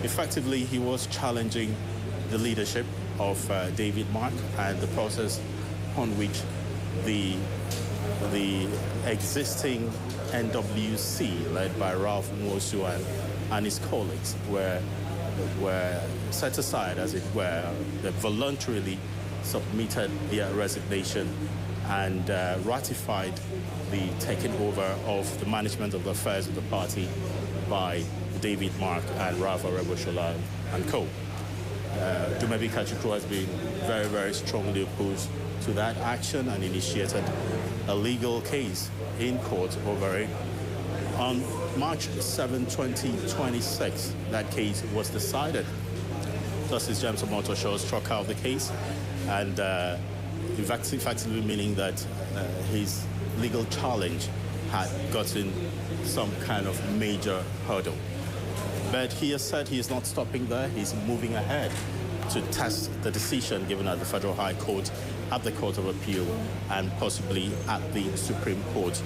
Effectively, he was challenging the leadership of David Mark and the process on which the existing NWC, led by Ralph Nwosu and his colleagues, were set aside, as it were. They voluntarily submitted their resignation and ratified the taking over of the management of the affairs of the party by David Mark and Ralph Aregbesola and co. Dumebi Kachikwu has been very, very strongly opposed to that action and initiated a legal case in court over it. On March 7, 2026, that case was decided. Justice James Omotosho struck out the case, and effectively meaning that his legal challenge had gotten some kind of major hurdle. But he has said he is not stopping there. He's moving ahead to test the decision given at the Federal High Court, at the Court of Appeal, and possibly at the Supreme Court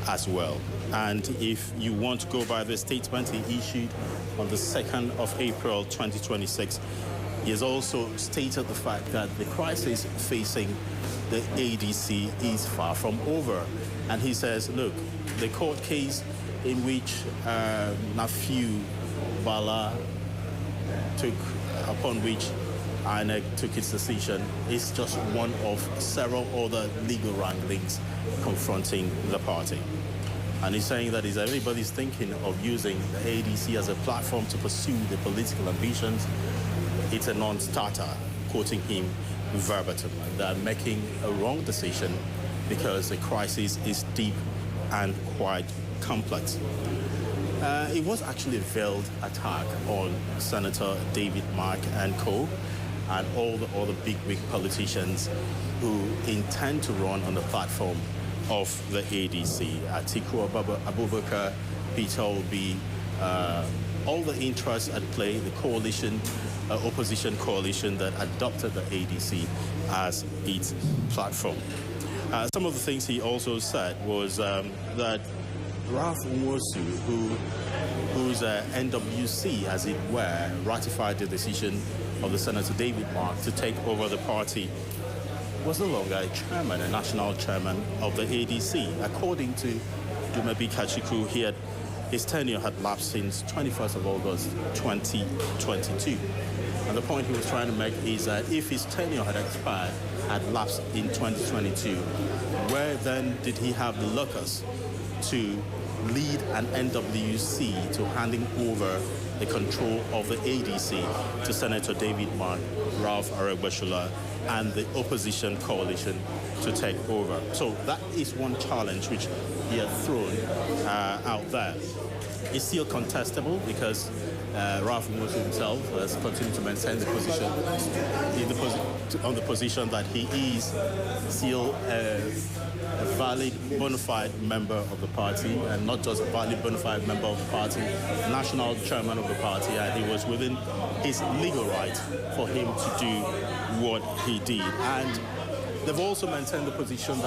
as well. And if you want to go by the statement he issued on the 2nd of April 2026, he has also stated the fact that the crisis facing the ADC is far from over. And he says, look, the court case in which Nafiu Bala upon which INEC took its decision, is just one of several other legal wranglings confronting the party. And he's saying that if everybody's thinking of using the ADC as a platform to pursue the political ambitions, it's a non-starter, quoting him verbatim. And they're making a wrong decision because the crisis is deep and quite complex. It was actually a veiled attack on Senator David Mark and co. and all the other big politicians who intend to run on the platform of the ADC. Atiku Abubakar, Peter Obi, all the interests at play, the coalition, opposition coalition that adopted the ADC as its platform. Some of the things he also said was that Ralph Nwosu, whose NWC, as it were, ratified the decision of the Senator David Mark to take over the party, was no longer a chairman, a national chairman of the ADC. According to Dumebi Kachikwu, his tenure had lapsed since 21st of August 2022. And the point he was trying to make is that if his tenure had expired, had lapsed in 2022, where then did he have the locus to lead an NWC to handing over the control of the ADC to Senator David Mark, Ralph Aregbesola, and the opposition coalition to take over? So that is one challenge which he has thrown out there. It's still contestable because Ralph Nwosu himself has continued to maintain the position on the position that he is still a valid bona fide member of the party, and not just a valid bona fide member of the party, national chairman of the party, and he was within his legal right for him to do what he did. And they've also maintained the position that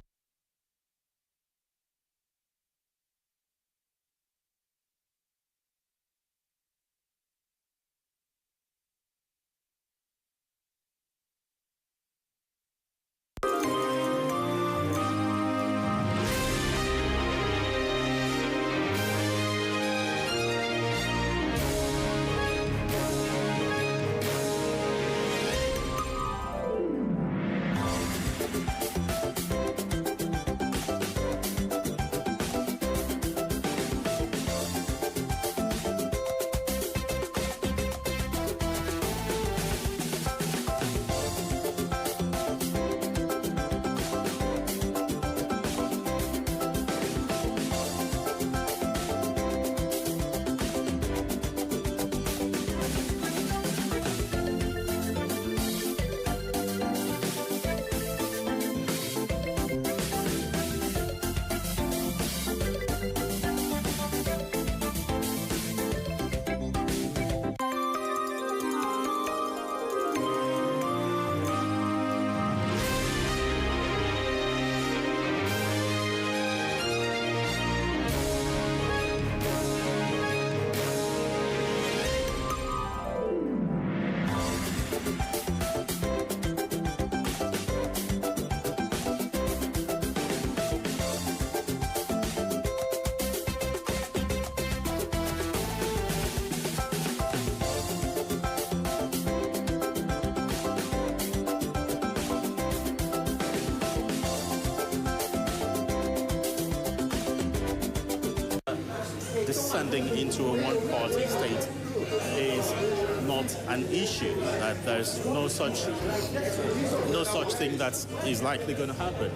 descending into a one-party state is not an issue, that there's no such thing that is likely going to happen.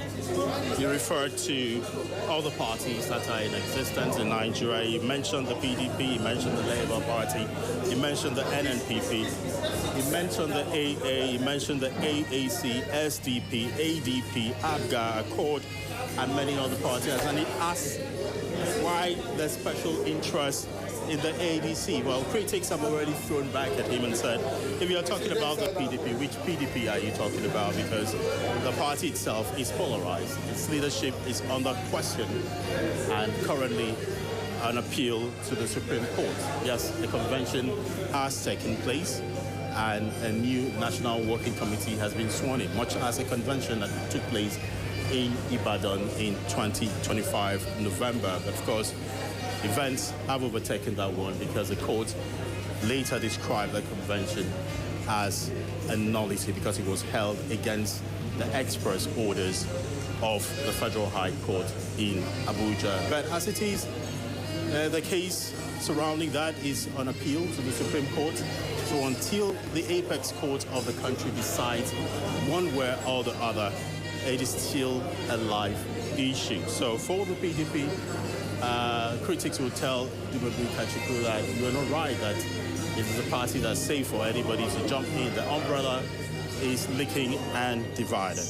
You referred to all the parties that are in existence in Nigeria. You mentioned the PDP, you mentioned the Labour Party, you mentioned the NNPP, you mentioned the AA, you mentioned the AAC, SDP, ADP, ABGA, Accord, and many other parties. And he asked why the special interest in the ADC. Well, critics have already thrown back at him and said, if you're talking about the PDP, which PDP are you talking about? Because the party itself is polarized. Its leadership is under question and currently an appeal to the Supreme Court. Yes, a convention has taken place and a new National Working Committee has been sworn in, much as a convention that took place in Ibadan in 2025 November. But of course, events have overtaken that one because the court later described the convention as a nullity because it was held against the express orders of the Federal High Court in Abuja. But as it is, the case surrounding that is on appeal to the Supreme Court. So until the apex court of the country decides one way or the other, it is still a live issue. So for the PDP, critics will tell Dumebu Kachiku that you are not right, that it is a party that's safe for anybody to jump in. The umbrella is leaking and divided.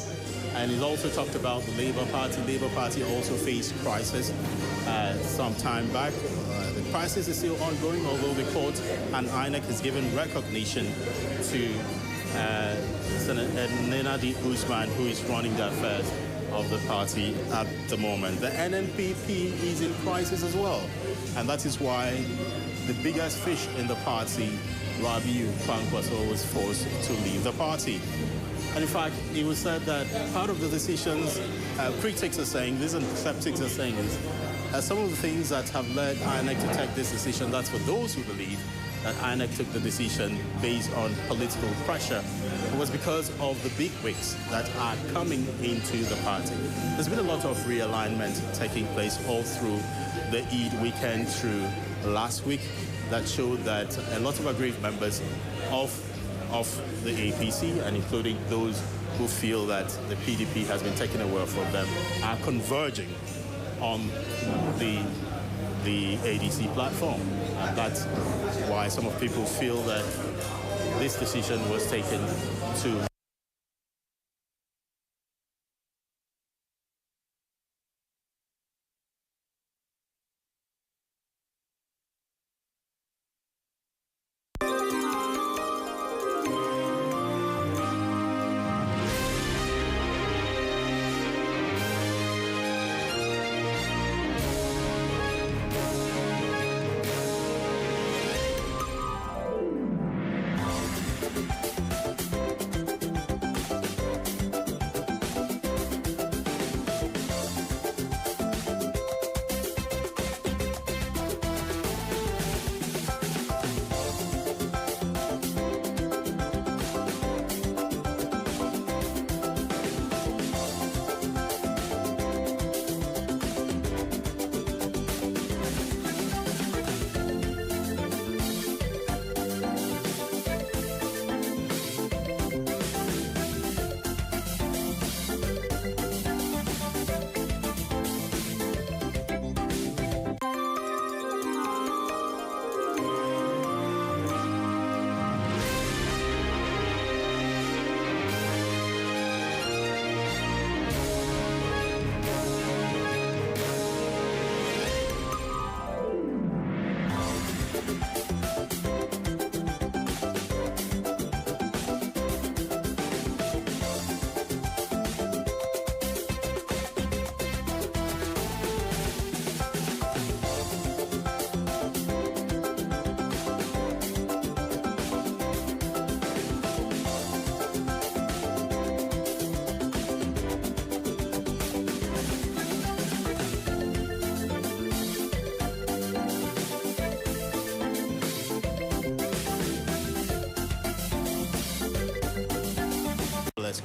And he's also talked about the Labour Party. Labour Party also faced crisis some time back. The crisis is still ongoing, although the court and INEC has given recognition to Senator Nenadi Usman, who is running the affairs of the party at the moment. The NNPP is in crisis as well, and that is why the biggest fish in the party, Rabiu Kwankwaso, was forced to leave the party. And in fact, it was said that part of the decisions, critics are saying, these and skeptics are saying, is some of the things that have led INEC to take this decision, that's for those who believe that INEC took the decision based on political pressure. It was because of the big wigs that are coming into the party. There's been a lot of realignment taking place all through the Eid weekend through last week that showed that a lot of aggrieved members of the APC, and including those who feel that the PDP has been taken away from them, are converging on the ADC platform. And that's why some of people feel that this decision was taken to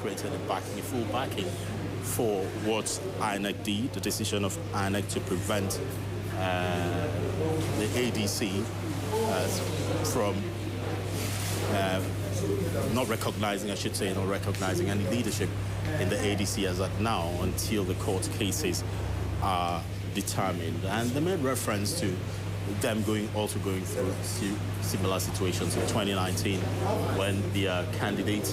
created a full backing for what INEC did, the decision of INEC to prevent the ADC from not recognizing, I should say, not recognizing any leadership in the ADC as at now until the court cases are determined. And they made reference to them also going through similar situations in 2019 when the candidate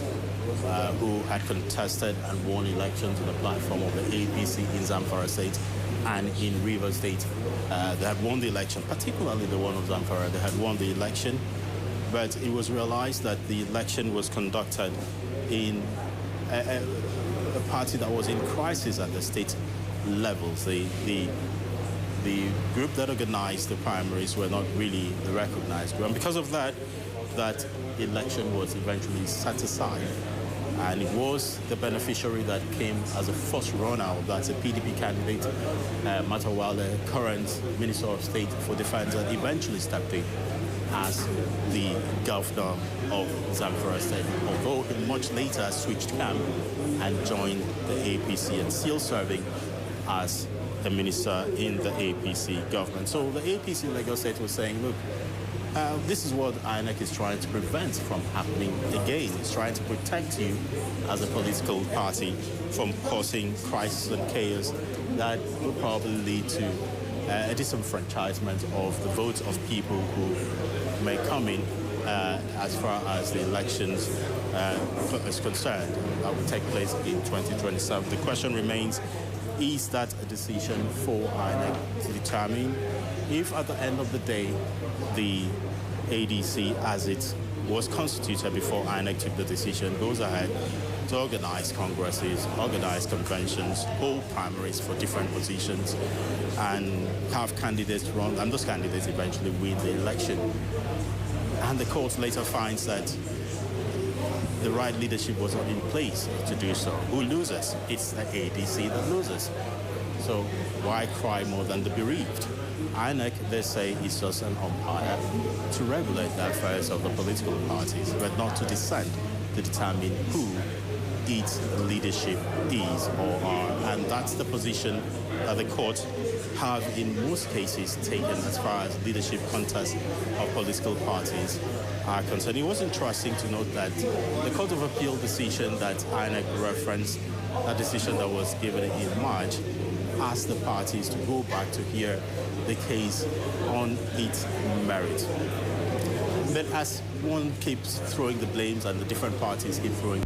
who had contested and won elections on the platform of the APC in Zamfara State and in Rivers State, they had won the election, particularly the one of Zamfara. They had won the election, but it was realized that the election was conducted in a party that was in crisis at the state levels. The group that organized the primaries were not really the recognized group. And because of that, that election was eventually set aside. And it was the beneficiary that came as a first runner. That's a PDP candidate, Matawale, current Minister of State for Defense, and eventually stepped in as the governor of Zamfara State, although he much later switched camp and joined the APC and still serving as a minister in the APC government. So the APC in Lagos State was saying, look, this is what INEC is trying to prevent from happening again. It's trying to protect you as a political party from causing crisis and chaos that will probably lead to a disenfranchisement of the votes of people who may come in as far as the elections is concerned. That will take place in 2027. The question remains, is that a decision for INEC to determine if at the end of the day the ADC, as it was constituted before INEC took the decision, goes ahead to organize congresses, organize conventions, hold primaries for different positions, and have candidates run, and those candidates eventually win the election. And the court later finds that the right leadership was not in place to do so. Who loses? It's the ADC that loses. So why cry more than the bereaved? INEC, they say, is just an umpire to regulate the affairs of the political parties, but not to descend to determine who its leadership is or are. And that's the position that the court have in most cases taken as far as leadership contests of political parties are concerned. It was interesting to note that the Court of Appeal decision that INEC referenced, that decision that was given in March, asked the parties to go back to hear the case on its merit. But as one keeps throwing the blames and the different parties keep throwing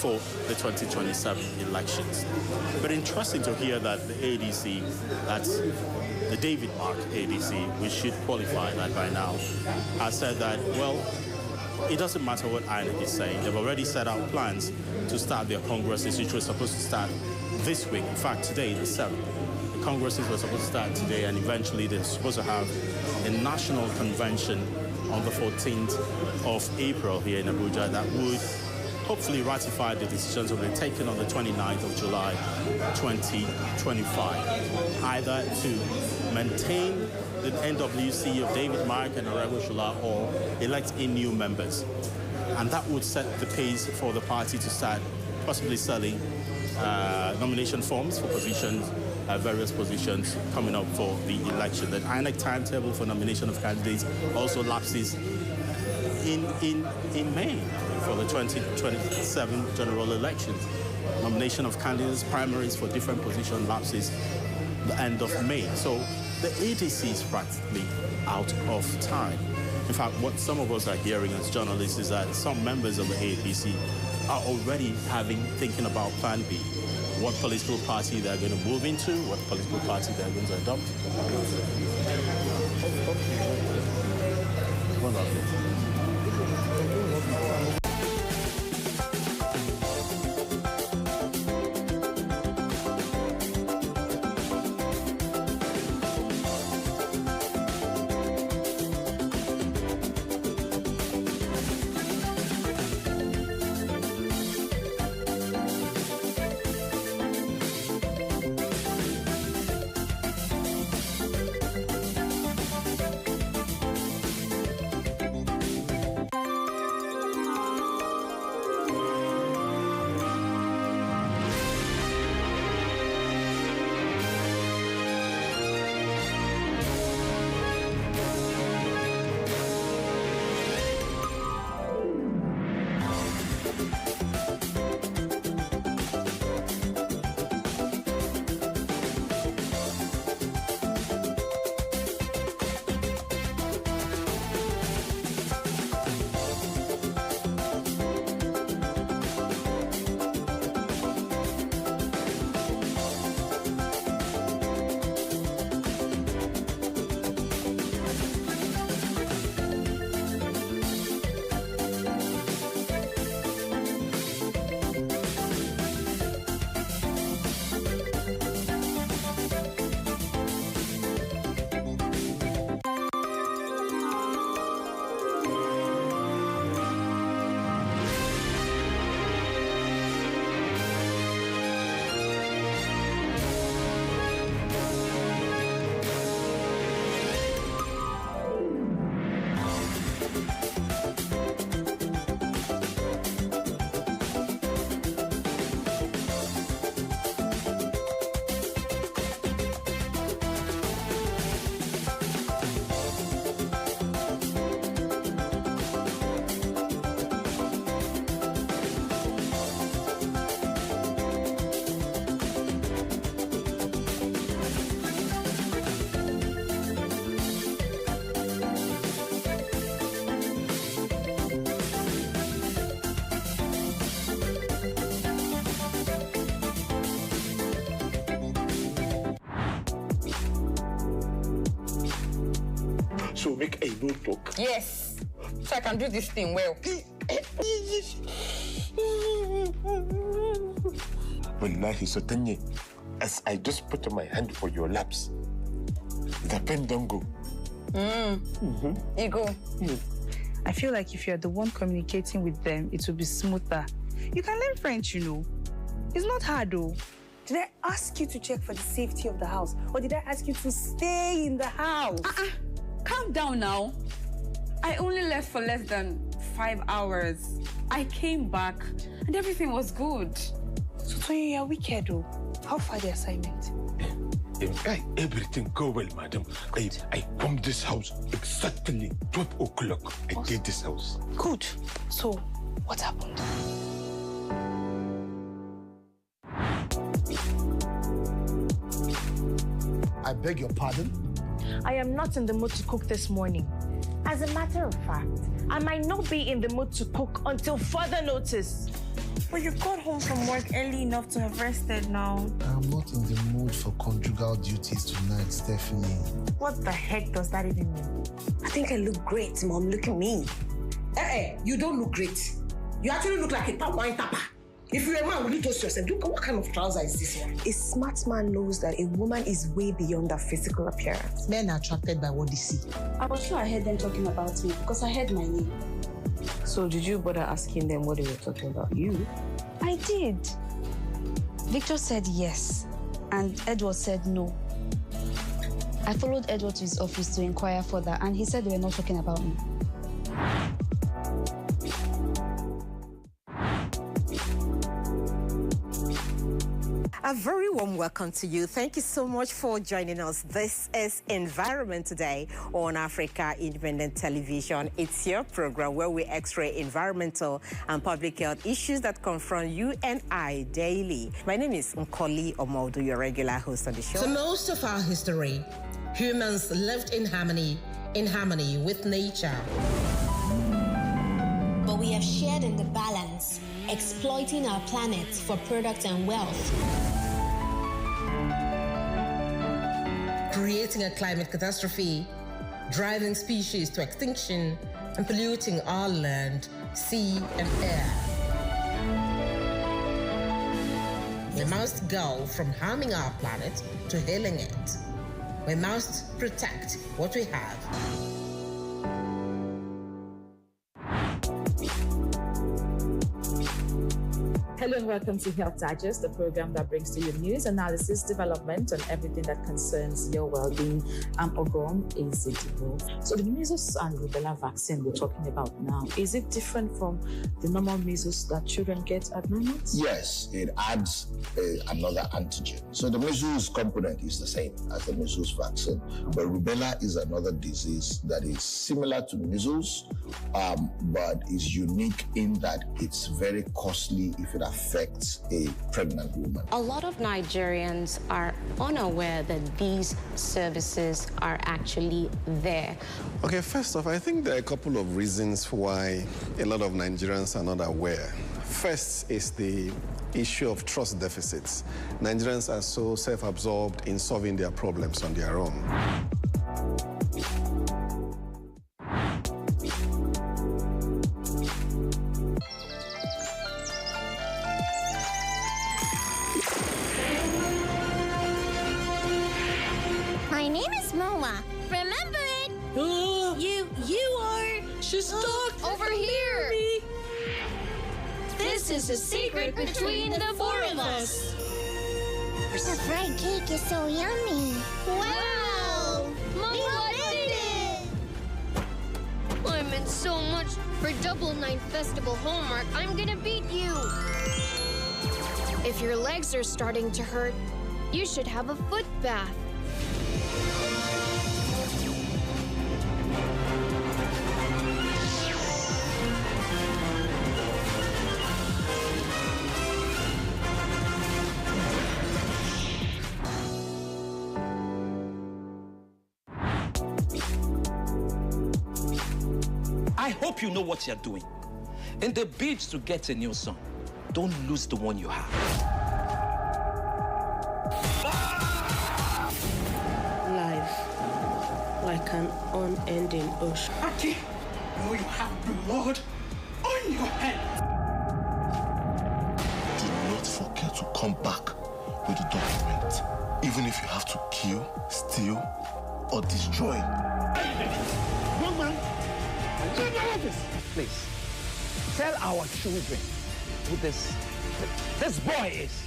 for the 2027 elections. But interesting to hear that the ADC, that's the David Mark ADC, we should qualify that by now, has said that, well, it doesn't matter what INEC is saying. They've already set out plans to start their congresses, which were supposed to start this week. In fact, today, the 7th. The congresses were supposed to start today, and eventually they're supposed to have a national convention on the 14th of April here in Abuja that would hopefully ratify the decisions that were taken on the 29th of July 2025, either to maintain the NWC of David Mark and Aregbesola or elect in new members. And that would set the pace for the party to start possibly selling nomination forms for positions, various positions coming up for the election. The INEC timetable for nomination of candidates also lapses in May for the 2027 general elections. Nomination of candidates, primaries for different position lapses the end of May. So the ADC is practically out of time. In fact, what some of us are hearing as journalists is that some members of the ADC are already thinking about Plan B, what political party they're going to move into, what political party they're going to adopt. So make a notebook. Yes, so I can do this thing well. Wallahi, so Tanya, as I just put my hand for your laps, the pen don't go. You go. I feel like if you're the one communicating with them, it will be smoother. You can learn French, you know. It's not hard, though. Did I ask you to check for the safety of the house? Or did I ask you to stay in the house? Calm down now. I only left for less than 5 hours. I came back and everything was good. So, Tonya, you're wicked, though. How far the assignment? Everything go well, madam. I come this house exactly 12 o'clock. I did this house. Good. So, what happened? I beg your pardon? I am not in the mood to cook this morning. As a matter of fact, I might not be in the mood to cook until further notice. But you got home from work early enough to have rested now. I'm not in the mood for conjugal duties tonight, Stephanie. What the heck does that even mean? I think I look great, Mom. Look at me. You don't look great. You actually look like a palm wine tapper. If you're a man, will you toast yourself? Look, what kind of trouser is this one? A smart man knows that a woman is way beyond her physical appearance. Men are attracted by what they see. I was sure I heard them talking about me because I heard my name. So did you bother asking them what they were talking about? You? I did. Victor said yes, and Edward said no. I followed Edward to his office to inquire further, and he said they were not talking about me. A very warm welcome to you. Thank you so much for joining us. This is Environment Today on Africa Independent Television. It's your program where we x-ray environmental and public health issues that confront you and I daily. My name is Nkoli Omodu, your regular host on the show. For most of our history, humans lived in harmony with nature. But we have shared in the balance, exploiting our planet for product and wealth. Creating a climate catastrophe, driving species to extinction, and polluting our land, sea, and air. We must go from harming our planet to healing it. We must protect what we have. Hello and welcome to Health Digest, the program that brings to you news, analysis, development, and everything that concerns your well-being. I'm Ogom Ezedibo. So the measles and rubella vaccine we're talking about now, is it different from the normal measles that children get at 9 months? Yes, it adds another antigen. So the measles component is the same as the measles vaccine, but rubella is another disease that is similar to measles, but is unique in that it's very costly if it affects a pregnant woman. A lot of Nigerians are unaware that these services are actually there. Okay, first off, I think there are a couple of reasons why a lot of Nigerians are not aware. First is the issue of trust deficits. Nigerians are so self-absorbed in solving their problems on their own. My name is Moa. Remember it? You are. She's stuck over here. This is a secret between the four of us. The fried cake is so yummy. Wow! Moa did it! I'm in so much for Double 9 Festival homework. I'm gonna beat you. If your legs are starting to hurt, you should have a foot bath. I hope you know what you're doing. In the bid to get a new son, don't lose the one you have. Life, like an unending ocean. Aki, you have blood on your head. Do not forget to come back with the document, even if you have to kill, steal, or destroy. Young man, please, tell our children who this boy is.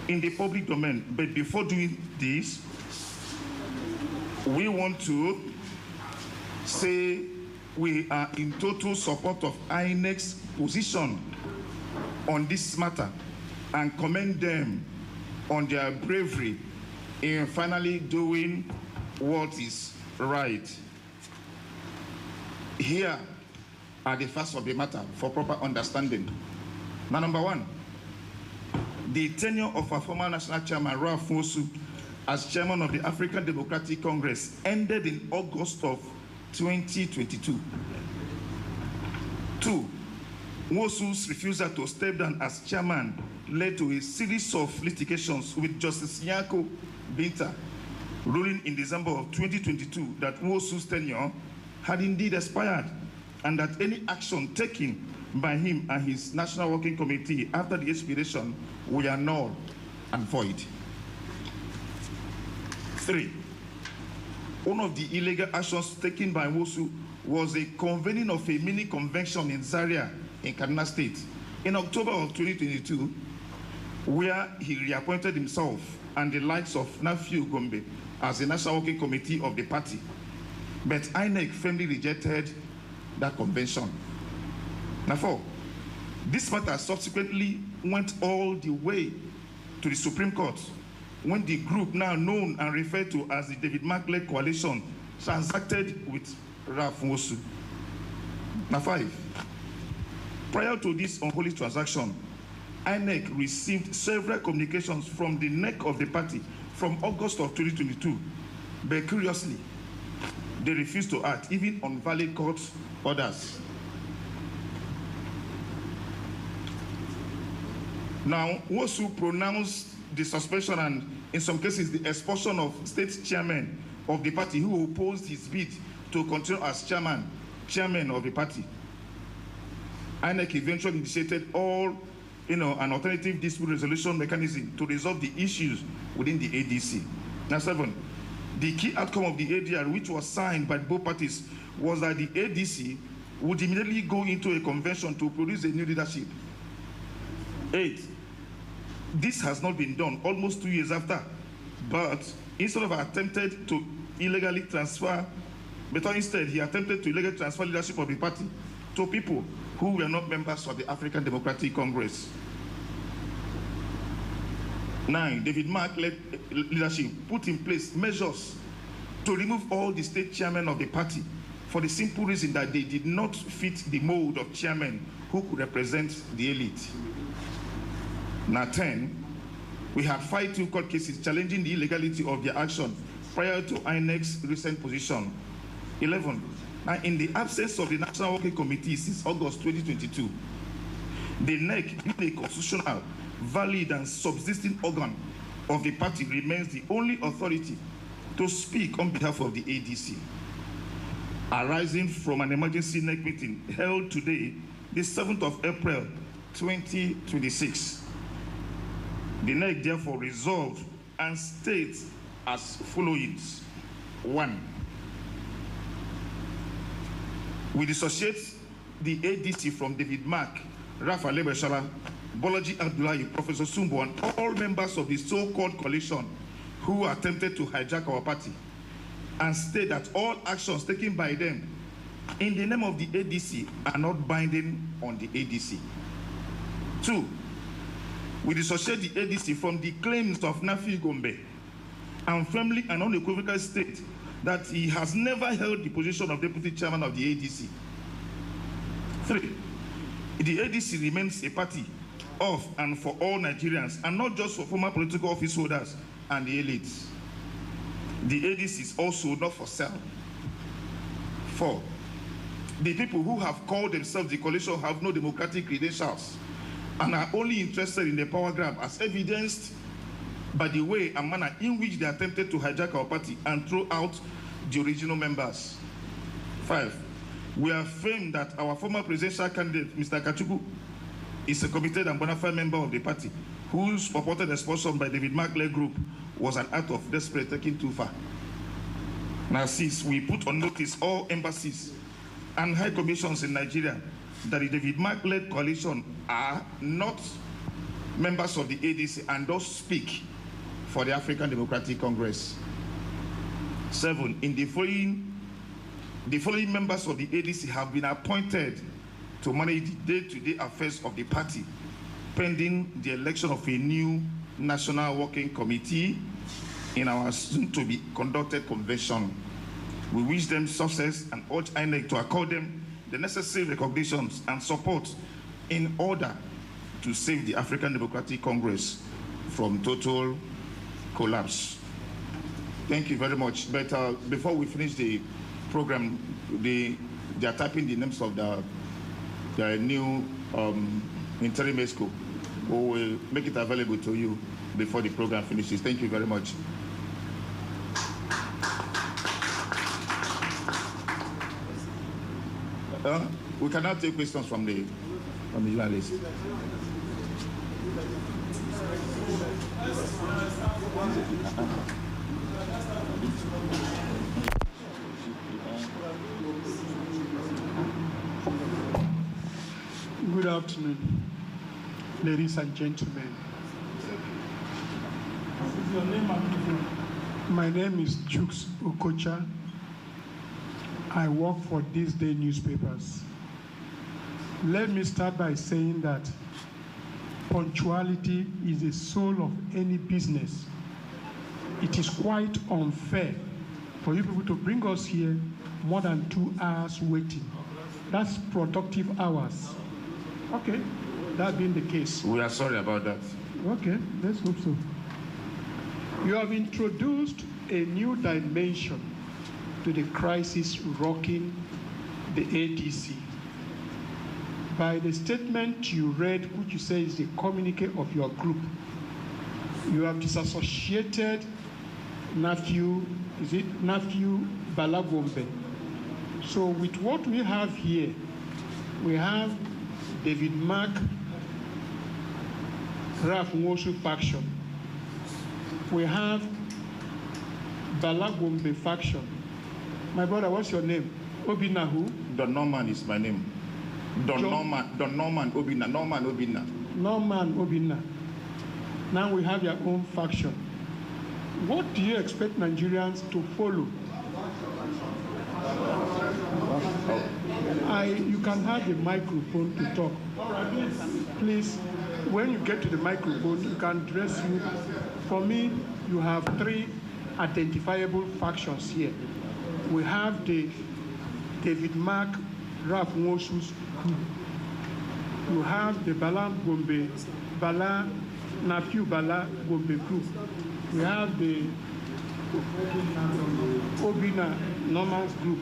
In the public domain. But before doing this, we want to say we are in total support of INEC's position on this matter and commend them on their bravery in finally doing what is right. Here are the facts of the matter for proper understanding. Now, number one, the tenure of our former national chairman, Ralph Nwosu, as chairman of the African Democratic Congress ended in August of 2022. Two, Nwosu's refusal to step down as chairman led to a series of litigations with Justice Nyako Binta, ruling in December of 2022 that Nwosu's tenure had indeed expired and that any action taken by him and his National Working Committee after the expiration were null and void. Three, one of the illegal actions taken by Nwosu was a convening of a mini convention in Zaria in Kaduna State in October of 2022, where he reappointed himself and the likes of Nafiu Gombe as the National Working Committee of the party. But INEC firmly rejected that convention. Now, four, this matter subsequently went all the way to the Supreme Court when the group now known and referred to as the David Mark-led coalition transacted with Ralph Nwosu. Now, five, prior to this unholy transaction, INEC received several communications from the neck of the party from August of 2022, but curiously, they refused to act, even on valid court orders. Now, Nwosu pronounced the suspension and, in some cases, the expulsion of state chairmen of the party who opposed his bid to continue as chairman of the party. INEC eventually initiated an alternative dispute resolution mechanism to resolve the issues within the ADC. Now, seven, the key outcome of the ADR, which was signed by both parties, was that the ADC would immediately go into a convention to produce a new leadership. 8, this has not been done almost 2 years after, but instead of attempted to illegally transfer, instead he attempted to illegally transfer leadership of the party to people who were not members of the African Democratic Congress. 9, David Mark-led leadership put in place measures to remove all the state chairmen of the party for the simple reason that they did not fit the mold of chairmen who could represent the elite. Now, 10, we have filed 2 court cases challenging the illegality of their action prior to INEC's recent position. 11, now in the absence of the National Working Committee since August 2022, the NEC, being a constitutional, valid and subsisting organ of the party, remains the only authority to speak on behalf of the ADC. Arising from an emergency NEC meeting held today, the 7th of April 2026, the NEC therefore resolved and states as follows. 1, we dissociate the ADC from David Mark, Rafa Lebeshala, Bolaji Abdullahi, Professor Sumbo, and all members of the so-called coalition who attempted to hijack our party, and state that all actions taken by them in the name of the ADC are not binding on the ADC. 2, we dissociate the ADC from the claims of Nafi Gombe and firmly and unequivocally state that he has never held the position of deputy chairman of the ADC. 3, the ADC remains a party of and for all Nigerians, and not just for former political office holders and the elites. The ADC is also not for sale. 4, the people who have called themselves the coalition have no democratic credentials and are only interested in the power grab, as evidenced by the way and manner in which they attempted to hijack our party and throw out the original members. 5, we affirm that our former presidential candidate, Mr. Kachuku, is a committed and bona fide member of the party, whose purported expulsion by David Mark-led group was an act of desperate taking too far. Now, 6, we put on notice all embassies and high commissions in Nigeria that the David Mark-led coalition are not members of the ADC and thus speak for the African Democratic Congress. 7, in the following members of the ADC have been appointed to manage the day-to-day affairs of the party, pending the election of a new National Working Committee in our soon-to-be conducted convention. We wish them success and urge INEC to accord them the necessary recognitions and support in order to save the African Democratic Congress from total collapse. Thank you very much. But before we finish the program, they are typing the names of the new interim ESCO. We will make it available to you before the program finishes. Thank you very much. We cannot take questions from the journalists. Good afternoon, ladies and gentlemen. My name is Jukes Okocha. I work for This Day newspapers. Let me start by saying that punctuality is the soul of any business. It is quite unfair for you people to bring us here more than 2 hours waiting. That's productive hours. Okay, that being the case. We are sorry about that. Okay, let's hope so. You have introduced a new dimension to the crisis rocking the ADC. By the statement you read, which you say is the communique of your group, you have disassociated Nephew Balagombe. So with what we have here, we have David Mark, Raf Nwosu faction. We have Balagombe faction. My brother, what's your name? Obina who? Don Norman is my name. Don Norman Obina. Norman Obina. Now we have your own faction. What do you expect Nigerians to follow? You can have the microphone to talk. Please, when you get to the microphone, you can address you. For me, you have 3 identifiable factions here. We have the David Mark, Raf Nwosu's group. You have the Nephew Balagombe group. We have the Obina Norman's group.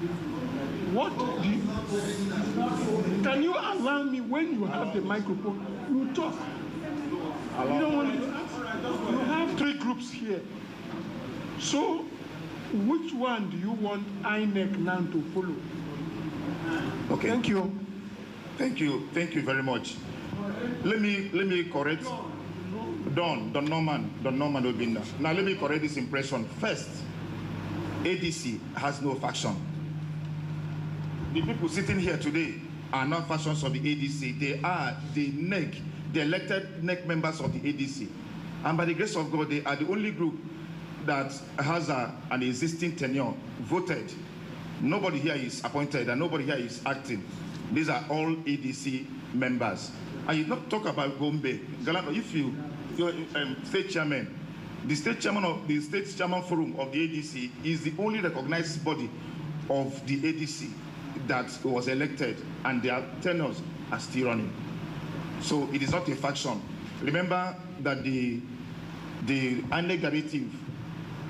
Can you allow me, when you have the microphone, you talk? You don't want to. You have 3 groups here. So, which one do you want INEC now to follow? Okay. Thank you. Thank you very much. Let me correct Don Norman Obinna. Now let me correct this impression. First, ADC has no faction. The people sitting here today are not factions of the ADC. They are the NEC, the elected NEC members of the ADC. And by the grace of God, they are the only group that has an existing tenure voted. Nobody here is appointed and nobody here is acting. These are all ADC members. And you not talk about Gombe. Galano, if you're state chairman, the state chairman of the state chairman forum of the ADC is the only recognized body of the ADC that was elected, and their tenures are still running. So it is not a faction. Remember that the INEC narrative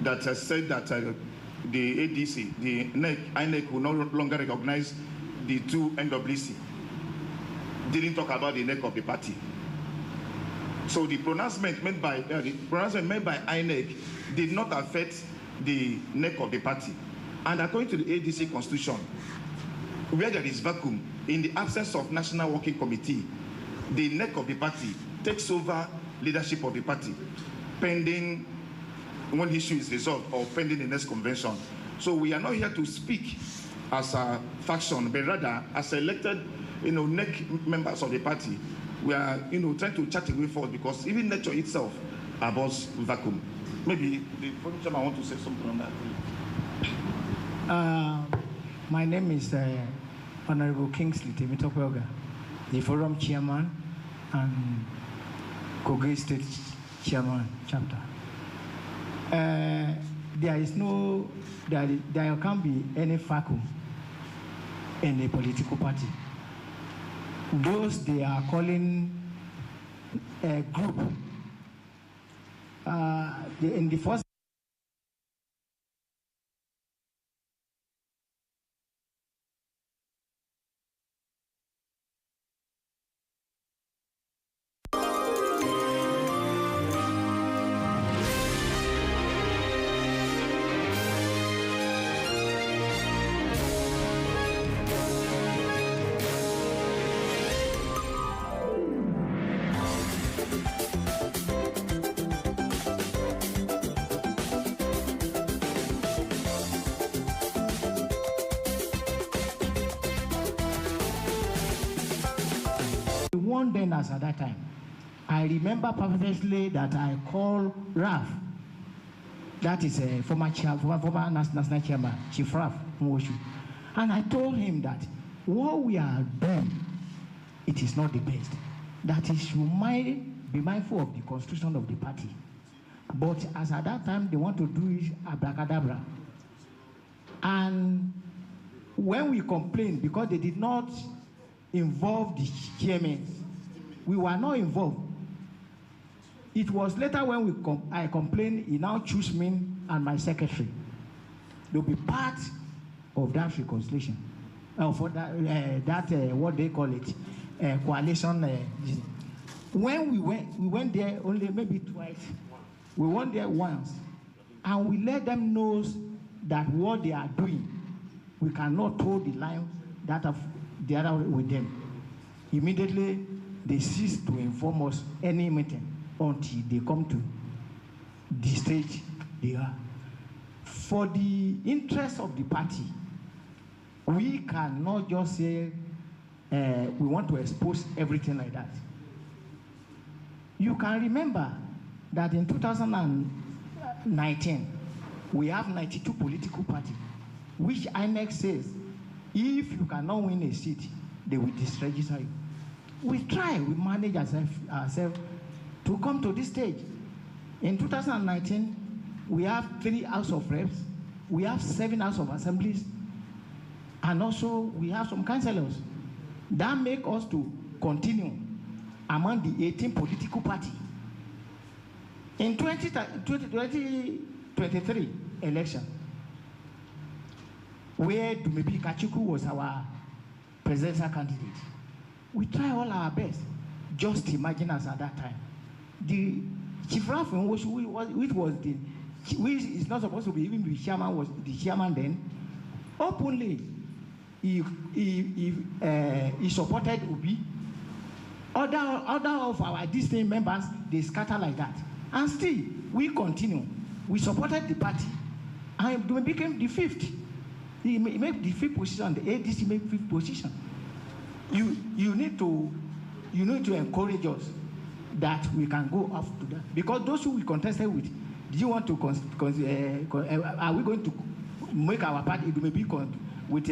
that has said that the ADC, the INEC will no longer recognize the 2 NWC, didn't talk about the neck of the party. So the pronouncement made by INEC did not affect the neck of the party. And according to the ADC constitution, where there is vacuum, in the absence of National Working Committee, the neck of the party takes over leadership of the party, pending one issue is resolved or pending the next convention. So we are not here to speak as a faction, but rather as elected, NEC members of the party. We are, trying to chat away forward because even nature itself abhors vacuum. Maybe the forum chairman want to say something on that. My name is Honorable Kingsley Temitopelga, the forum chairman and Kogi State chairman chapter. there is no, there can't be any vacuum in a political party. Those they are calling a group. In the first at that time, I remember perfectly that I called Raf, that is a former national chairman, Chief Raf Mwoshu, and I told him that what we are doing, it is not the best. That is, you might be mindful of the constitution of the party, but as at that time they want to do it abracadabra. And when we complained because they did not involve the chairmen, we were not involved. It was later when I complained, he now chose me and my secretary. They'll be part of that reconciliation. For that, what they call it, coalition. When we went there only maybe twice. We went there once. And we let them know that what they are doing, we cannot hold the line that of the other with them. Immediately, they cease to inform us any meeting until they come to the stage they are. For the interest of the party, we cannot just say we want to expose everything like that. You can remember that in 2019, we have 92 political parties, which INEC says if you cannot win a seat, they will disregister you. We manage ourselves to come to this stage. In 2019, we have 3 House of Reps, we have 7 House of Assemblies, and also we have some councillors. That make us to continue among the 18 political parties. In 2023 election, where Dumebi Kachuku was our presidential candidate, we try all our best. Just imagine us at that time. The Chief Raf Nwoshu, which is not supposed to be even the chairman, was the chairman then, openly he supported Obi. Other of our distinct members, they scatter like that. And still, we continue. We supported the party. And we became the 5th. He made the 5th position, the ADC made 5th position. You need to encourage us that we can go up to that. Because those who we contested with, do you want to are we going to make our party maybe with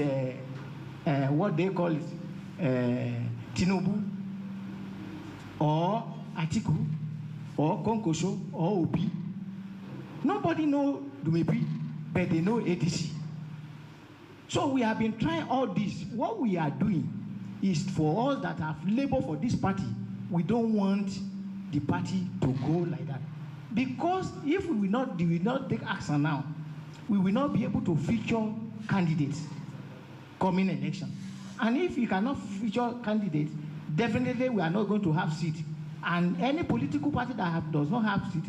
what they call it, Tinubu or Atiku or Konkosho or Obi? Nobody knows Dumebi, but they know ADC. So we have been trying all this. What we are doing is for us that have labored for this party. We don't want the party to go like that. Because if we will not take action now, we will not be able to feature candidates coming election. And if we cannot feature candidates, definitely we are not going to have seat. And any political party that does not have seat,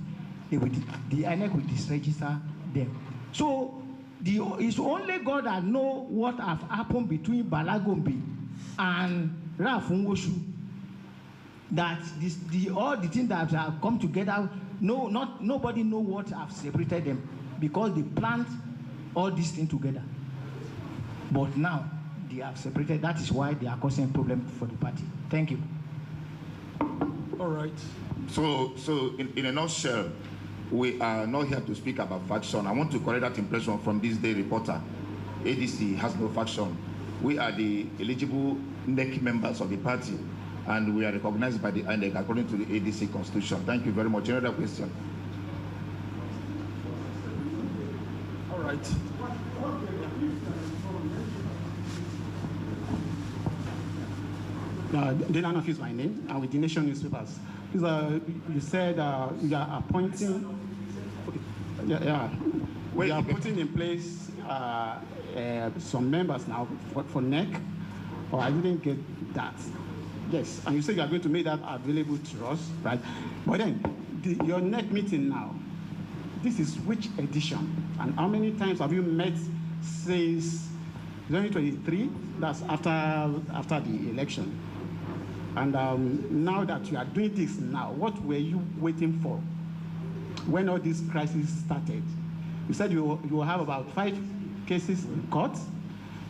the INEC will disregister them. So it's only God that knows what have happened between Balagombe and Raf Nwoshu. That all the things that have come together, nobody knows what have separated them, because they planned all these things together. But now they have separated. That is why they are causing a problem for the party. Thank you. All right. So in a nutshell, we are not here to speak about faction. I want to correct that impression from this day reporter. ADC has no faction. We are the eligible NEC members of the party, and we are recognized by the INEC according to the ADC constitution. Thank you very much. Another question? right. Delanoff is my name. I'm with the Nation newspapers. You said you are appointing. Okay. We are putting in place some members now for NEC. Or I didn't get that. Yes, and you said you are going to make that available to us, right? But then your NEC meeting now. This is which edition? And how many times have you met since 2023? That's after the election. And now that you are doing this now, what were you waiting for when all this crisis started? You said you will have about 5 cases in court.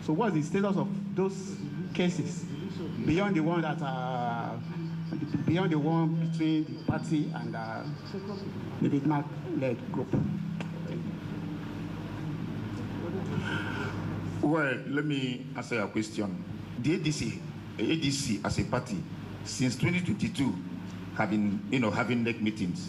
So what's the status of those cases beyond the one that beyond the one between the party and the David Mark-led group? Well, let me answer your question. The ADC as a party, since 2022, have been, having NEC meetings.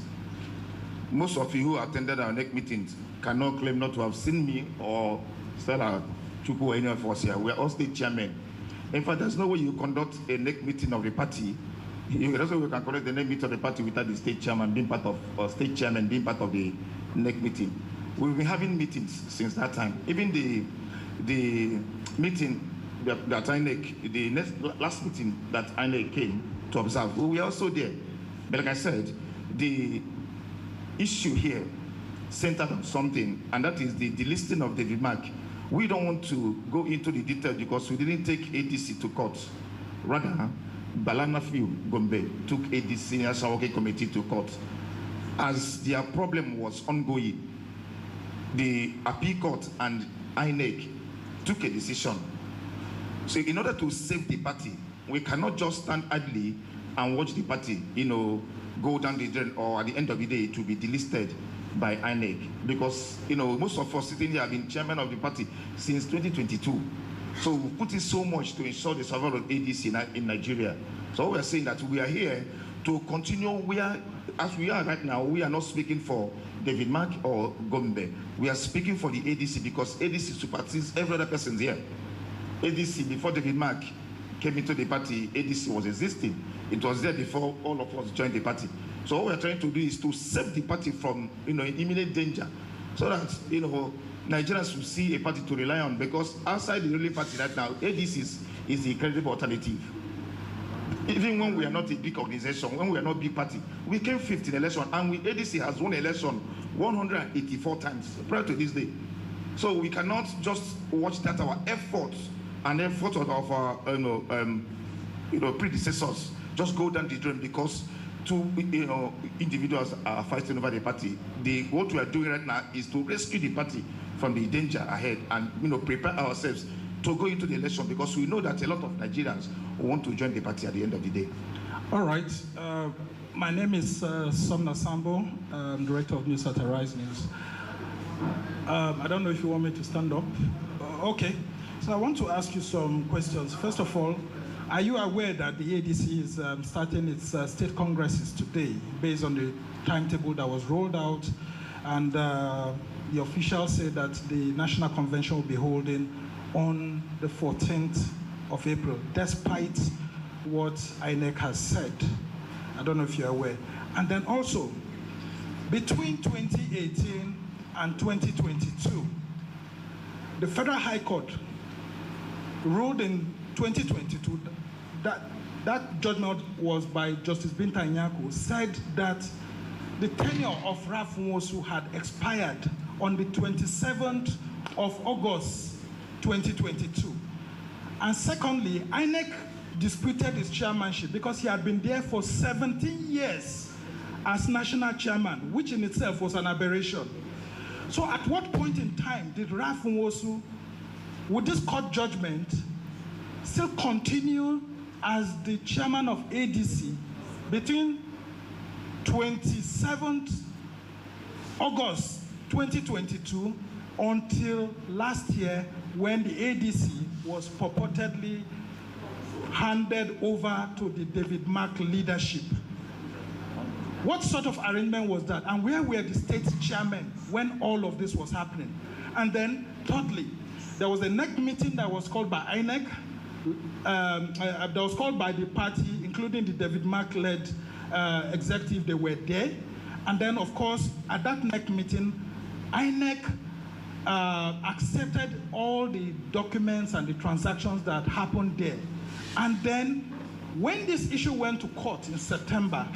Most of you who attended our NEC meetings cannot claim not to have seen me or Stella Chuku or any of us here. We are all state chairmen. In fact, there's no way you conduct a NEC meeting of the party. That's why we can conduct the NEC meeting of the party without the state chairman being part of, or state chairman being part of the NEC meeting. We've been having meetings since that time. Even the meeting that INEC, the last meeting that INEC came to observe, we were also there. But like I said, the issue here centered on something, and that is the delisting of David Mark. We don't want to go into the details because we didn't take ADC to court. Rather, Balanafiu Gombe took ADC National Working Committee to court. As their problem was ongoing, the appeal court and INEC took a decision. So in order to save the party, we cannot just stand idly and watch the party, go down the drain, or at the end of the day, to be delisted by INEC. Because, most of us sitting here have been chairman of the party since 2022. So we've put in so much to ensure the survival of ADC in Nigeria. So we're saying that we are here to continue as we are right now. We are not speaking for David Mark or Gombe. We are speaking for the ADC because ADC supersedes every other person here. ADC, before David Mark came into the party, ADC was existing. It was there before all of us joined the party. So what we're trying to do is to save the party from, imminent danger, so that, Nigerians will see a party to rely on, because outside the ruling party right now, ADC is the credible alternative. Even when we are not a big organization, when we are not a big party, we came 5th in election, and ADC has won election 184 times prior to this day. So we cannot just watch that our efforts and efforts of our predecessors just go down the drain because two individuals are fighting over the party. What we are doing right now is to rescue the party from the danger ahead and prepare ourselves to go into the election, because we know that a lot of Nigerians want to join the party at the end of the day. All right. My name is Somna Sambo. I'm Director of News at Arise News. I don't know if you want me to stand up. Okay. So I want to ask you some questions. First of all, are you aware that the ADC is starting its state congresses today based on the timetable that was rolled out? And the officials said that the National Convention will be holding on the 14th of April, despite what INEC has said. I don't know if you're aware. And then also, between 2018 and 2022, the Federal High Court ruled in 2022 that judgment was by Justice Binta Nyako, said that the tenure of Ralph Nwosu had expired on the 27th of August 2022. And secondly, INEC disputed his chairmanship because he had been there for 17 years as national chairman, which in itself was an aberration. So at what point in time did Ralph Nwosu, with this court judgment, still continue as the chairman of ADC between 27th August 2022 until last year, when the ADC was purportedly handed over to the David Mark leadership? What sort of arrangement was that? And where were the state chairmen when all of this was happening? And then, thirdly, there was a NEC meeting that was called by INEC, that was called by the party, including the David Mark-led executive. They were there. And then, of course, at that NEC meeting, INEC accepted all the documents and the transactions that happened there. And then, when this issue went to court in September,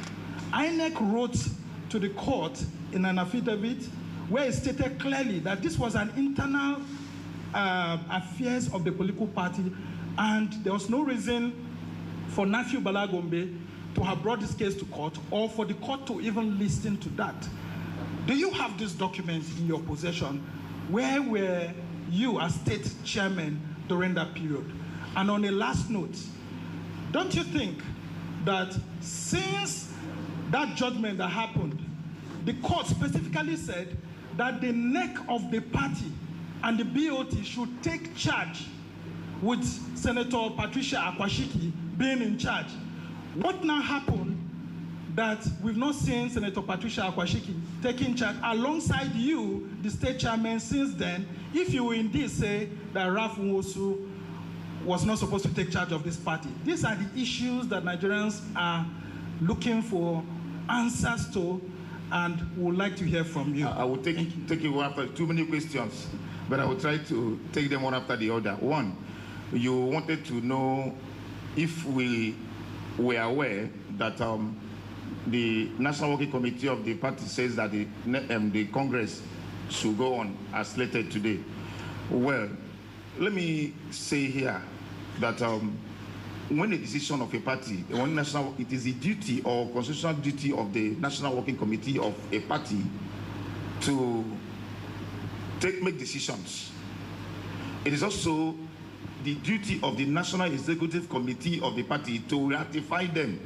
INEC wrote to the court in an affidavit where it stated clearly that this was an internal affairs of the political party, and there was no reason for Nafiu Bala Gombe to have brought this case to court or for the court to even listen to that. Do you have these documents in your possession? Where were you as state chairman during that period? And on a last note, don't you think that since that judgment that happened, the court specifically said that the neck of the party and the BOT should take charge with Senator Patricia Akwashiki being in charge? What now happened that we've not seen Senator Patricia Akwashiki taking charge alongside you, the state chairman, since then, if you indeed say that Ralph Nwosu was not supposed to take charge of this party? These are the issues that Nigerians are looking for answers to, and would like to hear from you. I will take you one after too many questions, but I will try to take them one after the other. One, you wanted to know if we were aware that the National Working Committee of the party says that the Congress should go on as slated today. Well, let me say here that when a decision of a party, it is the duty or constitutional duty of the National Working Committee of a party to make decisions. It is also the duty of the National Executive Committee of the party to ratify them.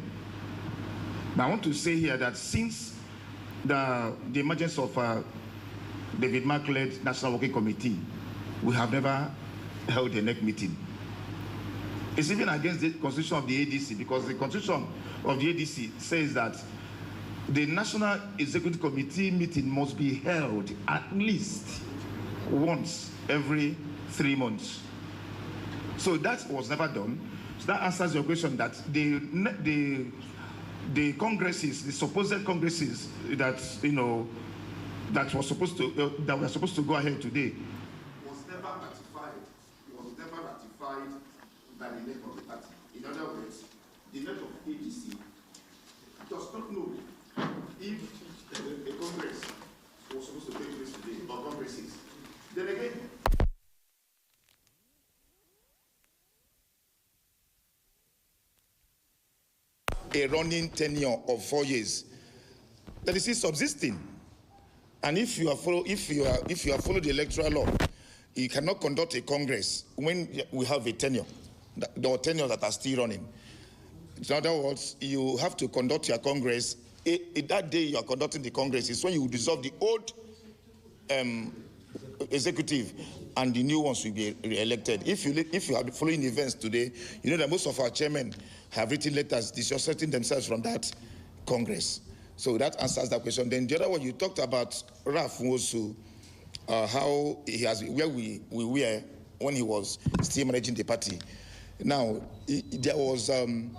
Now, I want to say here that since the emergence of David Mark-led National Working Committee, we have never held a NEC meeting. It's even against the constitution of the ADC, because the constitution of the ADC says that the National Executive Committee meeting must be held at least once every 3 months. So that was never done. So that answers your question that the congresses, the supposed congresses that that were supposed to go ahead today was never ratified. It was never ratified by the neck of the party. In other words, the neck of ADC does not know if a congress was supposed to take place today or congresses. Then again, a running tenure of 4 years that is still subsisting. And if you have followed the electoral law, you cannot conduct a congress when we have a tenure, the tenure that are still running. In other words, you have to conduct your congress. That day you are conducting the congress is when you dissolve the old executive and the new ones will be re-elected. If you are following events today, you know that most of our chairmen have written letters dissociating themselves from that Congress. So that answers that question. Then the other one, you talked about Ralph Nwosu, how he has, where we were when he was still managing the party. Now, there was an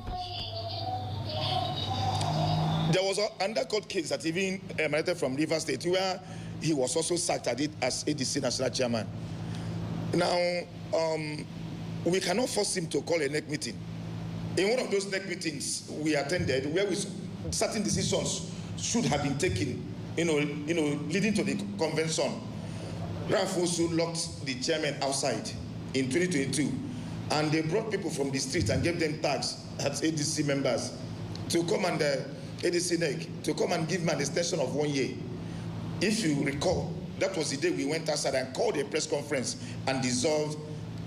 undercourt case that even emanated from Rivers State, where he was also sacked at it as ADC national chairman. Now, we cannot force him to call a NEC meeting. In one of those NEC meetings we attended, where certain decisions should have been taken, leading to the convention, Ralph Nwosu locked the chairman outside in 2022, and they brought people from the street and gave them tags as ADC members to come and ADC NEC to come and give me an extension of 1 year. If you recall, that was the day we went outside and called a press conference and dissolved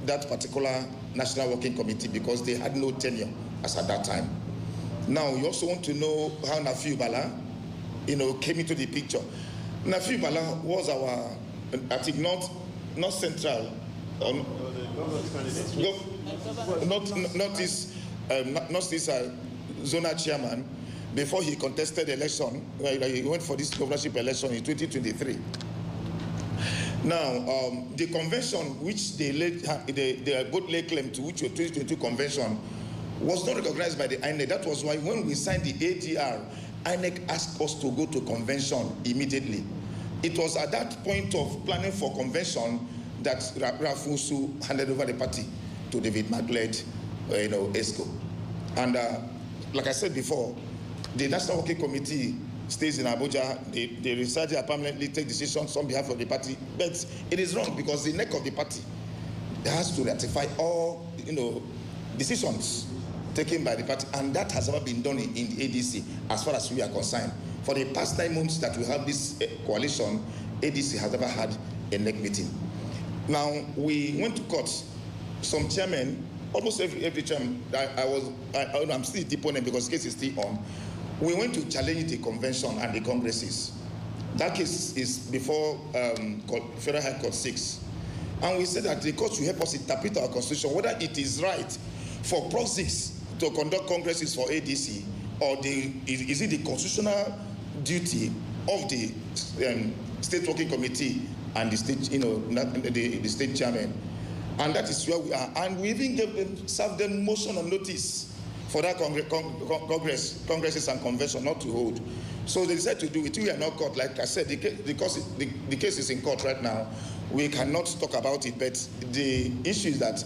that particular National Working Committee because they had no tenure as at that time. Now, you also want to know how Nafiu Bala, came into the picture. Nafiu Bala was our, I think, not central, not this zonal chairman before he contested election. He went for this governorship election in 2023. Now, the convention which they both laid claim to, which was 2022 convention, was not recognized by the INEC. That was why when we signed the ADR, INEC asked us to go to convention immediately. It was at that point of planning for convention that Ralph Nwosu handed over the party to David Mack-led, ESCO. And like I said before, the National Working Committee stays in Abuja. They reside there permanently, take decisions on behalf of the party. But it is wrong because the neck of the party has to ratify all, decisions taken by the party, and that has never been done in the ADC as far as we are concerned. For the past 9 months that we have this coalition, ADC has never had a neck meeting. Now, we went to court. Some chairmen, almost every chairman, I'm still the deponent because the case is still on. We went to challenge the convention and the congresses. That case is before Federal High Court 6. And we said that the court should help us interpret our constitution, whether it is right for proxies to conduct congresses for ADC, or is it the constitutional duty of the State Working Committee and the state, the state chairman. And that is where we are. And we even served them motion on notice for that congresses and convention not to hold. So they decided to do it. We are not caught. Like I said, the case is in court right now. We cannot talk about it, but the issue is that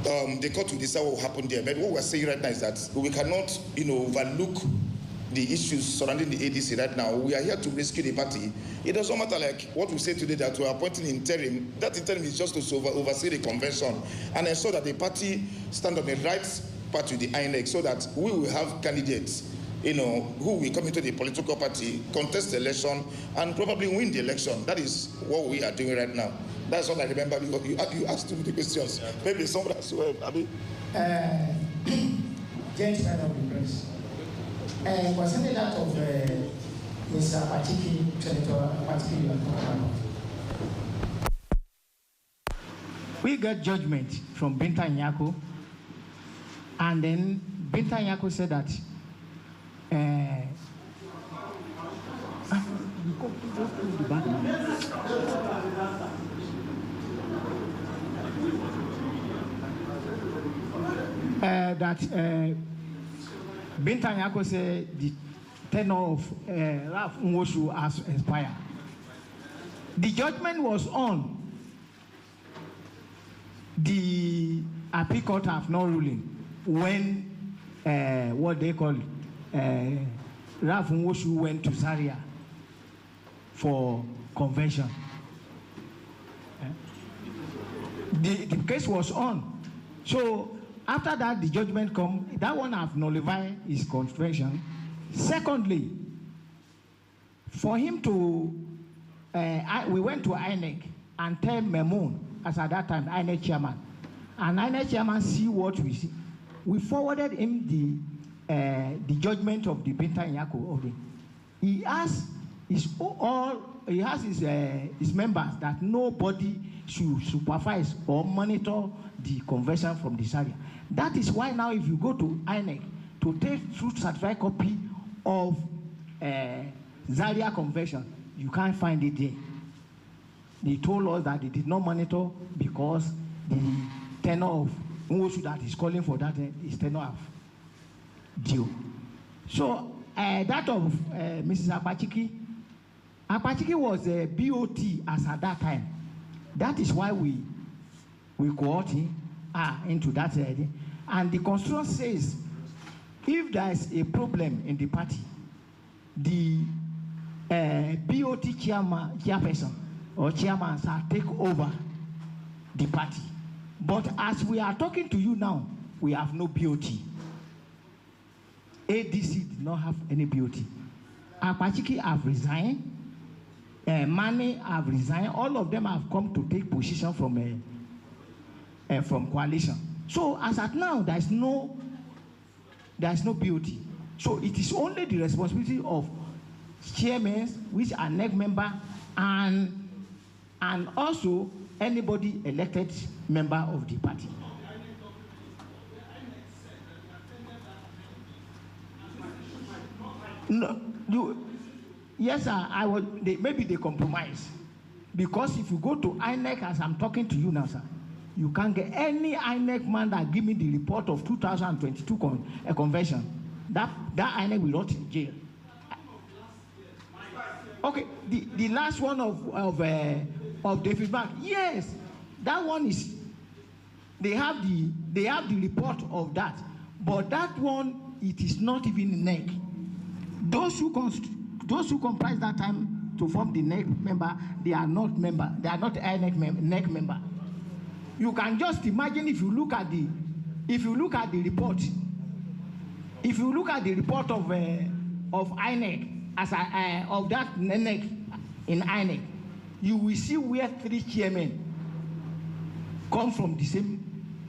the court will decide what will happen there. But what we're saying right now is that we cannot, overlook the issues surrounding the ADC right now. We are here to rescue the party. It doesn't matter like what we say today that we are appointing interim. That interim is just to oversee the convention and ensure that the party stand on the right path with the INEC, so that we will have candidates, who will come into the political party, contest the election, and probably win the election. That is what we are doing right now. That's what I remember, because you asked too many questions. Yeah. Maybe someone as well. Gentlemen of the press, concerning that of Mr. Apachiki, Senator Apachiki, you are talking about. We got judgment from Binta Nyako, and then Binta Nyako said that Binta Nyako said the tenure of Ralph Nwosu has expired. The judgment was on. The appeal court have no ruling when what they call Ralph Nwosu went to Zaria for convention. The case was on. So after that, the judgment come. That one have nullified his convention. Secondly, for him to, we went to INEC and tell Memoon, as at that time INEC chairman, and INEC chairman see what we see. We forwarded him the judgment of the Binta Nyako of it. He has his members that nobody should supervise or monitor the conversion from the Zaria. That is why now if you go to INEC to take true certified copy of Zaria conversion, you can't find it there. They told us that they did not monitor because the tenure of Nwosu that is calling for that is tenure of due. So that of Mrs. Apachiki was a BOT as at that time. That is why we cohort him into that area. And the constitution says if there is a problem in the party, the BOT chairperson or chairman shall take over the party. But as we are talking to you now, we have no BOT. ADC did not have any BOT. Apachiki have resigned. Mane have resigned. All of them have come to take position from coalition. So as at now, there is no BOT. So it is only the responsibility of chairmen, which are NEC member, and also anybody elected member of the party. No, yes, sir. Maybe they compromise. Because if you go to INEC, as I'm talking to you now, sir, you can't get any INEC man that give me the report of 2022 convention. That INEC will rot in jail. Okay, the last one of David Mark, yes, that one is. They have the report of that, but that one it is not even NEC. Those who comprise that time to form the NEC member, they are not member. They are not NEC member. You can just imagine if you look at the report. If you look at the report of INEC of that NEC in INEC, you will see where 3 chairmen come from the same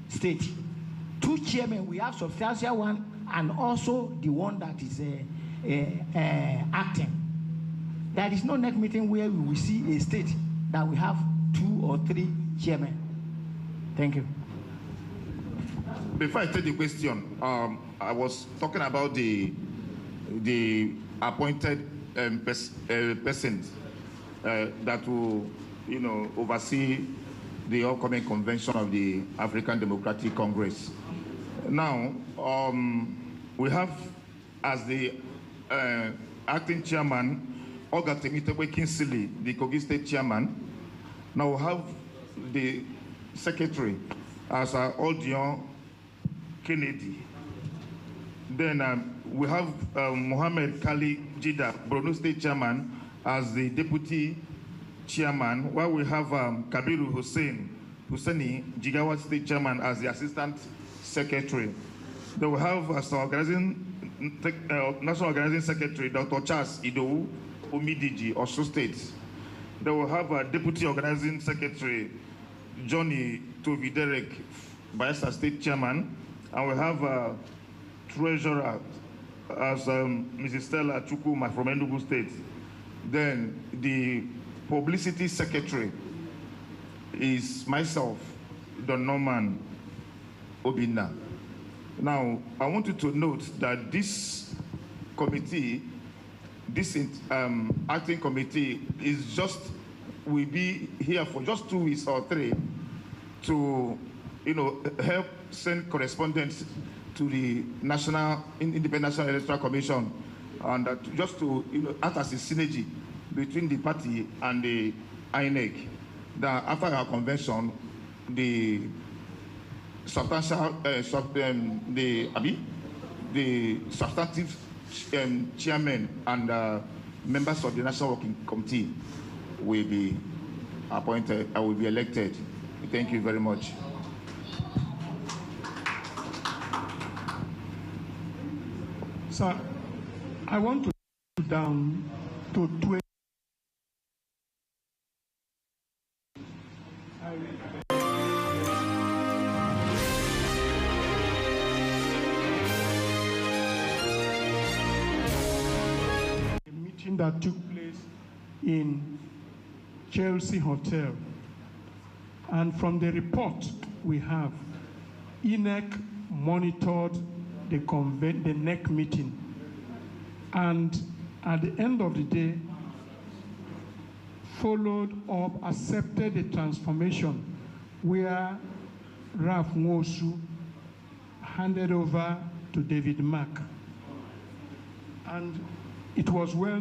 state. 2 chairmen, we have substantial one, and also the one that is acting. There is no NEC meeting where we will see a state that we have 2 or 3 chairmen. Thank you. Before I take the question, I was talking about the appointed persons that will, oversee the upcoming convention of the African Democratic Congress. Now, we have as the acting chairman, Olga Temitope Kinsley, the Kogi State chairman. Now we have the secretary as Odion Kennedy. Then we have Mohammed Kali Jida, Borno State chairman, as the deputy chairman, while we have Kabiru Hussaini, Jigawa State chairman, as the assistant secretary. Then we have as national organizing secretary, Dr. Charles Idowu Omidiji, Osho State. Then we have a deputy organizing secretary, Johnny Tovi Derek, Bayelsa State chairman, and we have a treasurer as Mrs. Stella Chukuma from Enugu State. Then the publicity secretary is myself, Don Norman Obina. Now, I want you to note that this committee, this acting committee, will be here for just 2 weeks or 3 to, help send correspondence to the National Independent Electoral Commission, and just to act as a synergy between the party and the INEC. That after our convention, the substantial, the substantive chairman and members of the National Working Committee will be appointed. I will be elected. Thank you very much. Sir, I want to go down to 20. A meeting that took place in Chelsea Hotel. And from the report we have, INEC monitored the NEC meeting, and at the end of the day, followed up, accepted the transformation where Ralph Nwosu handed over to David Mark. And it was well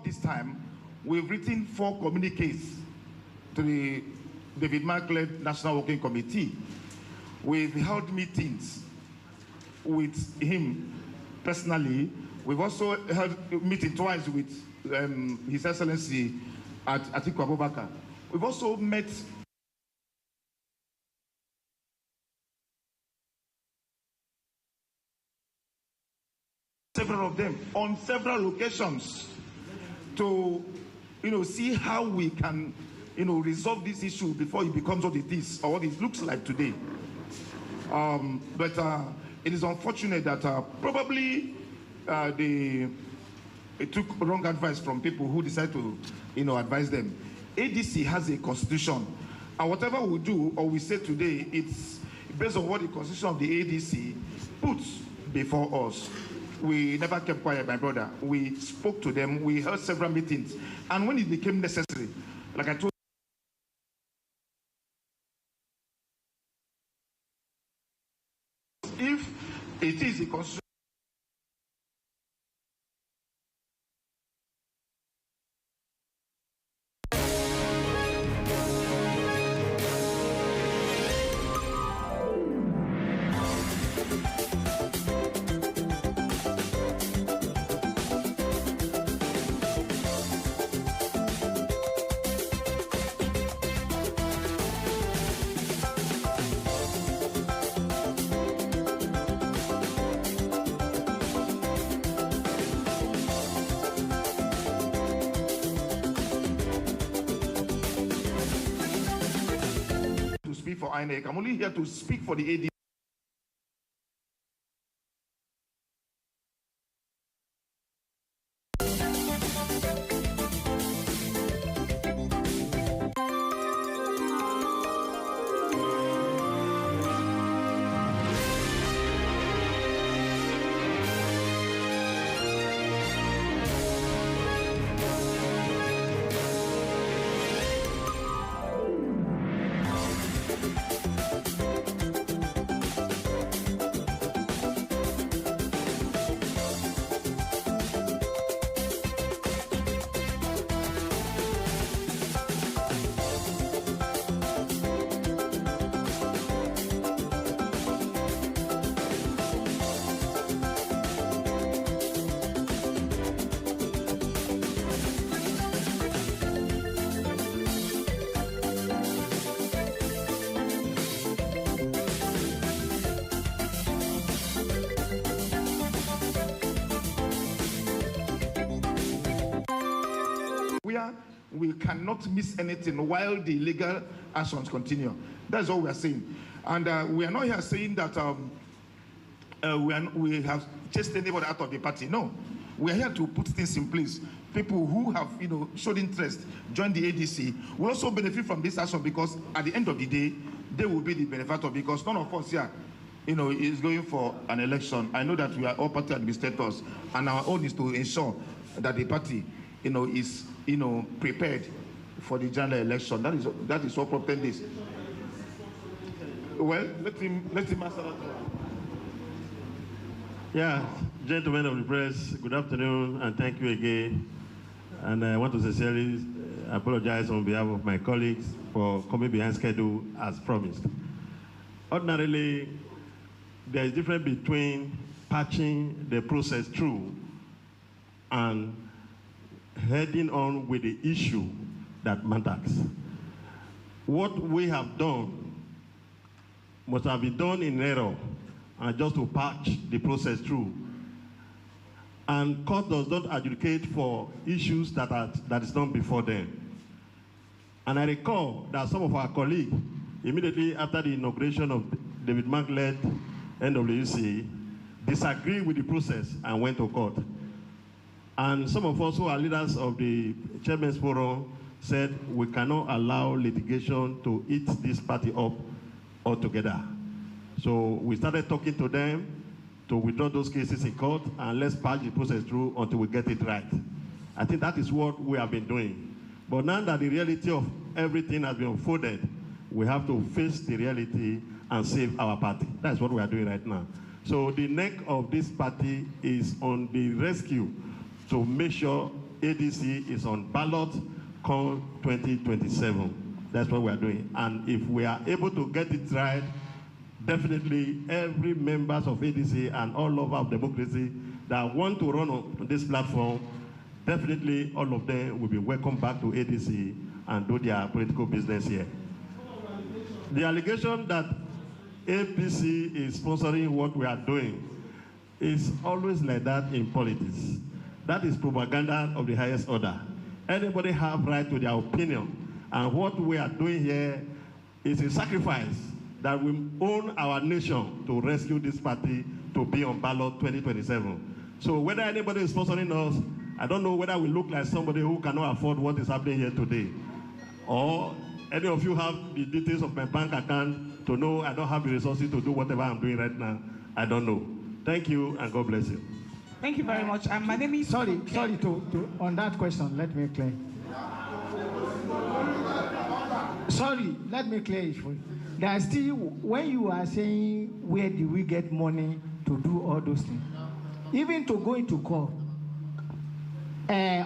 this time, we've written 4 communiques to the David Mark-led National Working Committee. We've held meetings with him personally. We've also held a meeting twice with His Excellency Atiku Abubakar. We've also met several of them on several occasions to, see how we can, resolve this issue before it becomes what it is or what it looks like today. But it is unfortunate that probably they took wrong advice from people who decided to, advise them. ADC has a constitution, and whatever we do or we say today, it's based on what the constitution of the ADC puts before us. We never kept quiet, my brother. We spoke to them. We held several meetings. And when it became necessary, like I told you, if it is a constitution, for INEC. I'm only here to speak for the AD. We cannot miss anything while the legal actions continue. That's all we are saying. And we are not here saying that we have chased anybody out of the party. No. We are here to put things in place. People who have, showed interest, join the ADC, will also benefit from this action because at the end of the day, they will be the benefactor because none of us here, is going for an election. I know that we are all party administrators and our own is to ensure that the party, is prepared for the general election. That is what propelled this. Well, let him answer that. Yeah, gentlemen of the press, good afternoon and thank you again. And I want to sincerely apologize on behalf of my colleagues for coming behind schedule as promised. Ordinarily, there is a difference between patching the process through and heading on with the issue that matters. What we have done must have been done in error and just to patch the process through. And court does not adjudicate for issues that is done before them. And I recall that some of our colleagues, immediately after the inauguration of David Mark-led NWC, disagreed with the process and went to court. And some of us who are leaders of the Chairman's Forum said we cannot allow litigation to eat this party up altogether. So we started talking to them to withdraw those cases in court and let's patch the process through until we get it right. I think that is what we have been doing. But now that the reality of everything has been unfolded, we have to face the reality and save our party. That's what we are doing right now. So the neck of this party is on the rescue to make sure ADC is on ballot come 2027. That's what we are doing. And if we are able to get it right, definitely every members of ADC and all over of democracy that want to run on this platform, definitely all of them will be welcome back to ADC and do their political business here. The allegation that APC is sponsoring what we are doing is always like that in politics. That is propaganda of the highest order. Anybody have right to their opinion, and what we are doing here is a sacrifice that will own our nation to rescue this party to be on ballot 2027. So whether anybody is sponsoring us, I don't know whether we look like somebody who cannot afford what is happening here today, or any of you have the details of my bank account to know I don't have the resources to do whatever I'm doing right now. I don't know. Thank you, and God bless you. Thank you very much. My name is... Sorry, on that question, let me clear. Sorry, let me clear it for you. There are still, when you are saying, where do we get money to do all those things? Even to go into court,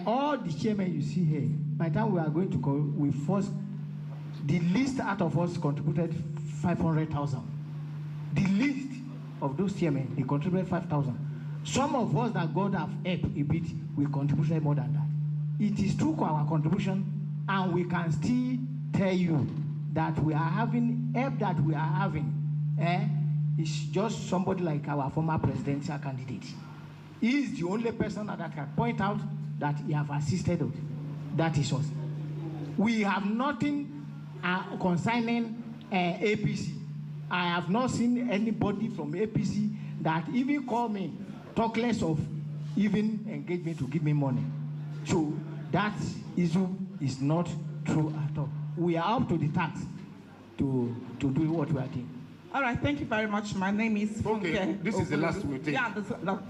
all the chairmen you see here, by the time we are going to court, we first, the least out of us contributed 500,000. The least of those chairmen, they contributed 5,000. Some of us that God have helped a bit, we contributed more than that. It is through our contribution, and we can still tell you that we are having help that we are having. It's just somebody like our former presidential candidate. He is the only person that can point out that he have assisted us. That is us. We have nothing concerning APC. I have not seen anybody from APC that even call me, talk less of even engage me to give me money. So that issue is not true at all. We are up to the task to do what we are doing. All right, thank you very much. My name is Funke. Okay, this is the last we take. Yeah,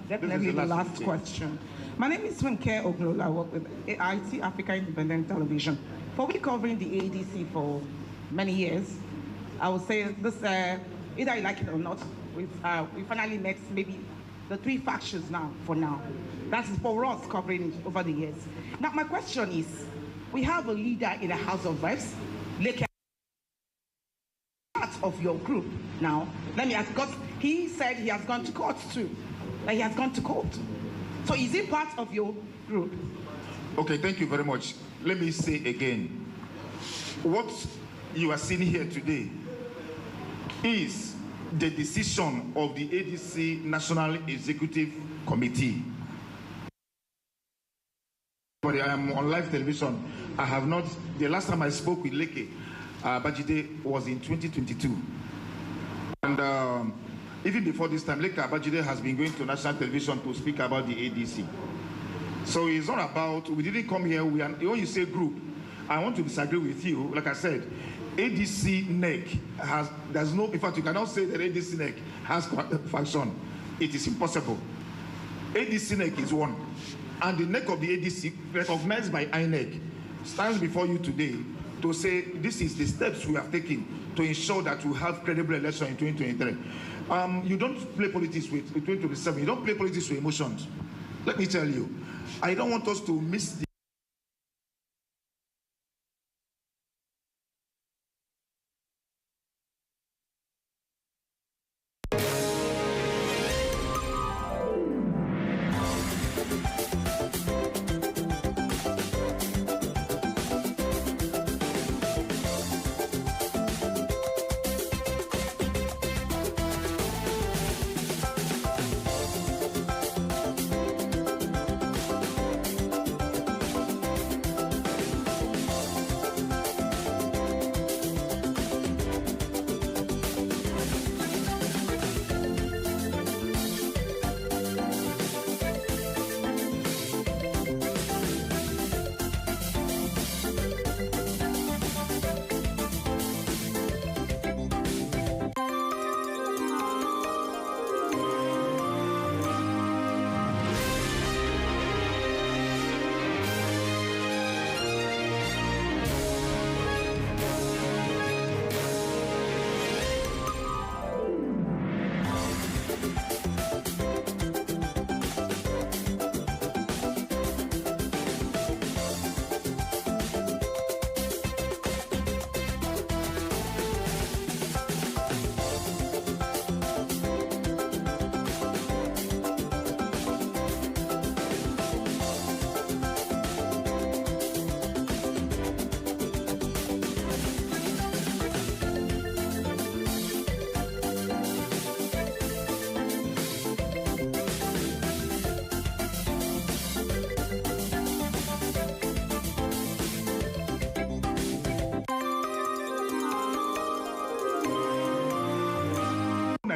definitely the last question. My name is Funke Oglola. I work with AIT, Africa Independent Television. For we covering the ADC for many years, I would say this, either you like it or not, we finally met maybe the three factions now, for now. That's for us covering it over the years. Now, my question is, we have a leader in the House of Reps, Leke, part of your group now. Let me ask, because he said he has gone to court too. Like he has gone to court. So is he part of your group? Okay, thank you very much. Let me say again, what you are seeing here today is the decision of the ADC National Executive Committee. But I am on live television. I have not, the last time I spoke with Leke Abajide was in 2022. And even before this time, Leke Abajide has been going to national television to speak about the ADC. So it's not about, we didn't come here, when you say group, I want to disagree with you. Like I said, ADC NEC there's no, in fact, you cannot say that ADC NEC has function. It is impossible. ADC NEC is one. And the NEC of the ADC, recognized by INEC, stands before you today to say this is the steps we have taken to ensure that we have credible election in 2023. You don't play politics with 2027. You don't play politics with emotions. Let me tell you, I don't want us to miss the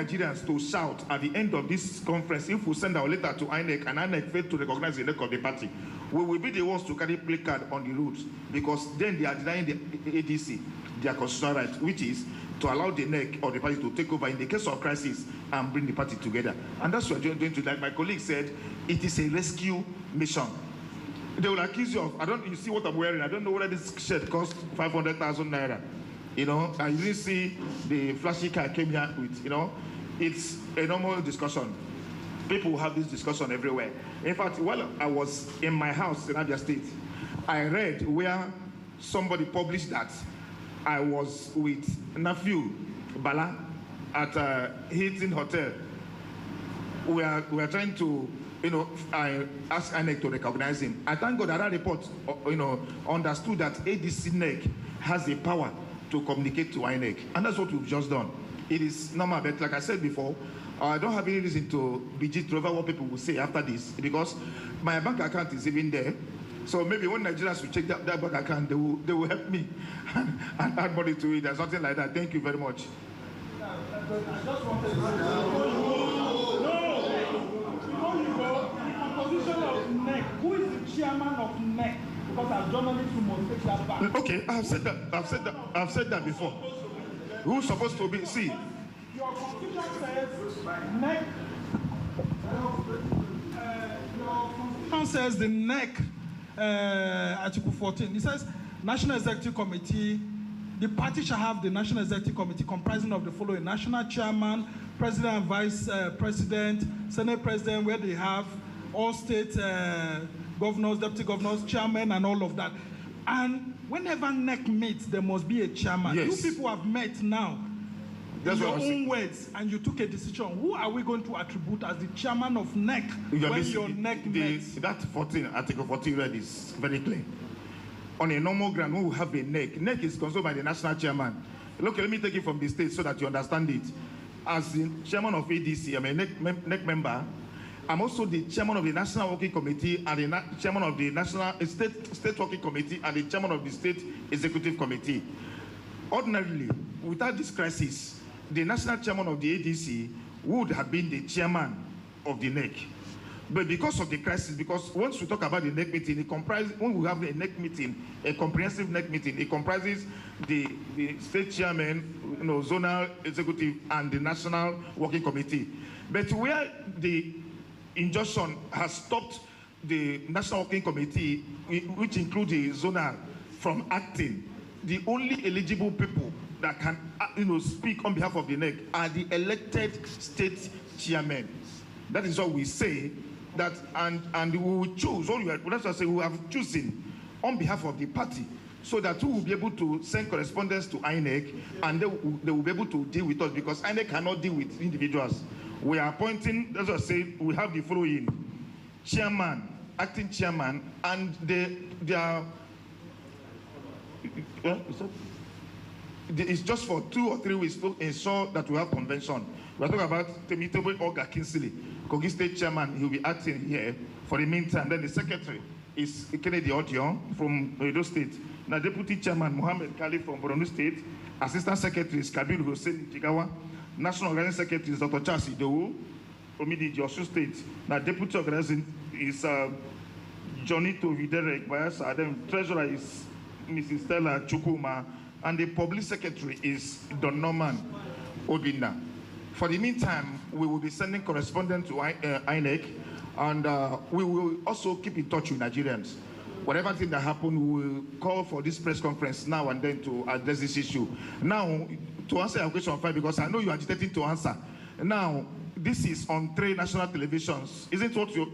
Nigerians to shout at the end of this conference, if we send our letter to INEC and INEC fail to recognize the neck of the party, we will be the ones to carry placard on the roads, because then they are denying the ADC their constitutional right, which is to allow the neck of the party to take over in the case of crisis and bring the party together. And that's what we're doing today. Like my colleague said, it is a rescue mission. They will accuse you of, you see what I'm wearing, I don't know whether this shirt costs 500,000 naira. You know, I didn't see the flashy car I came here with, you know. It's a normal discussion. People have this discussion everywhere. In fact, while I was in my house in Abia State, I read where somebody published that I was with Nephew Bala at Hilton Hotel. We are trying to, you know, I asked INEC to recognize him. I thank God that report, you know, understood that ADC NEC has the power to communicate to INEC, and that's what we've just done. It is normal, but like I said before, I don't have any reason to be jittery over what people will say after this, because my bank account is even there. So maybe when Nigerians will check that bank account, they will help me and add money to it or something like that. Thank you very much. I just wanted to the position of NEC. Who is the chairman of NEC? Because as journalists, we must take that back. Okay, I've said that before. Who's supposed to be? See. Your constitution says NEC. Your constitution says the NEC. Article 14. It says, National Executive Committee, the party shall have the National Executive Committee comprising of the following: National Chairman, President and Vice President, Senate President, where they have all state governors, deputy governors, chairmen, and all of that. And whenever NEC meets, there must be a chairman. Yes. You people have met now. That's in your what own words, and you took a decision. Who are we going to attribute as the chairman of NEC when your NEC meets? That Article 14 read is very clear. On a normal ground, we will have a NEC. NEC is controlled by the national chairman. Look, let me take it from the state so that you understand it. As the chairman of ADC, I'm a NEC member. I'm also the chairman of the National Working Committee and the chairman of the National State Working Committee and the chairman of the State Executive Committee. Ordinarily, without this crisis, the national chairman of the ADC would have been the chairman of the NEC. But because of the crisis, because once we talk about the NEC meeting, it comprises, when we have a NEC meeting, a comprehensive NEC meeting, it comprises the state chairman, you know, zonal executive, and the National Working Committee. But where the injunction has stopped the National Working Committee, which includes the zonal, from acting, the only eligible people that can, you know, speak on behalf of the NEC are the elected state chairmen. That is what we say. That and we will choose. That's what I say. We have chosen on behalf of the party, so that we will be able to send correspondence to INEC, and they will be able to deal with us, because INEC cannot deal with individuals. We are appointing. That's what I say. We have the following: chairman, acting chairman, and they are. It's just for 2 or 3 weeks to ensure that we have convention. We're talking about Temitope Olga Kinsley, Kogi State Chairman. He'll be acting here for the meantime. Then the secretary is Kennedy Odion from Edo State. Now Deputy Chairman Mohammed Kali from Borno State. Assistant Secretary is Kabir Hussein Jigawa. National Organizing Secretary is Dr. Charles Idowu from Osun State. Now Deputy Organizing is Johnny Toviderek Bayasa. Then Treasurer is Mrs. Stella Chukuma. And the Public Secretary is Don Norman Odina. For the meantime, we will be sending correspondence to INEC, and we will also keep in touch with Nigerians. Whatever thing that happens, we will call for this press conference now and then to address this issue. Now, to answer your question, because I know you are agitating to answer. Now, this is on 3 national televisions. Isn't what you...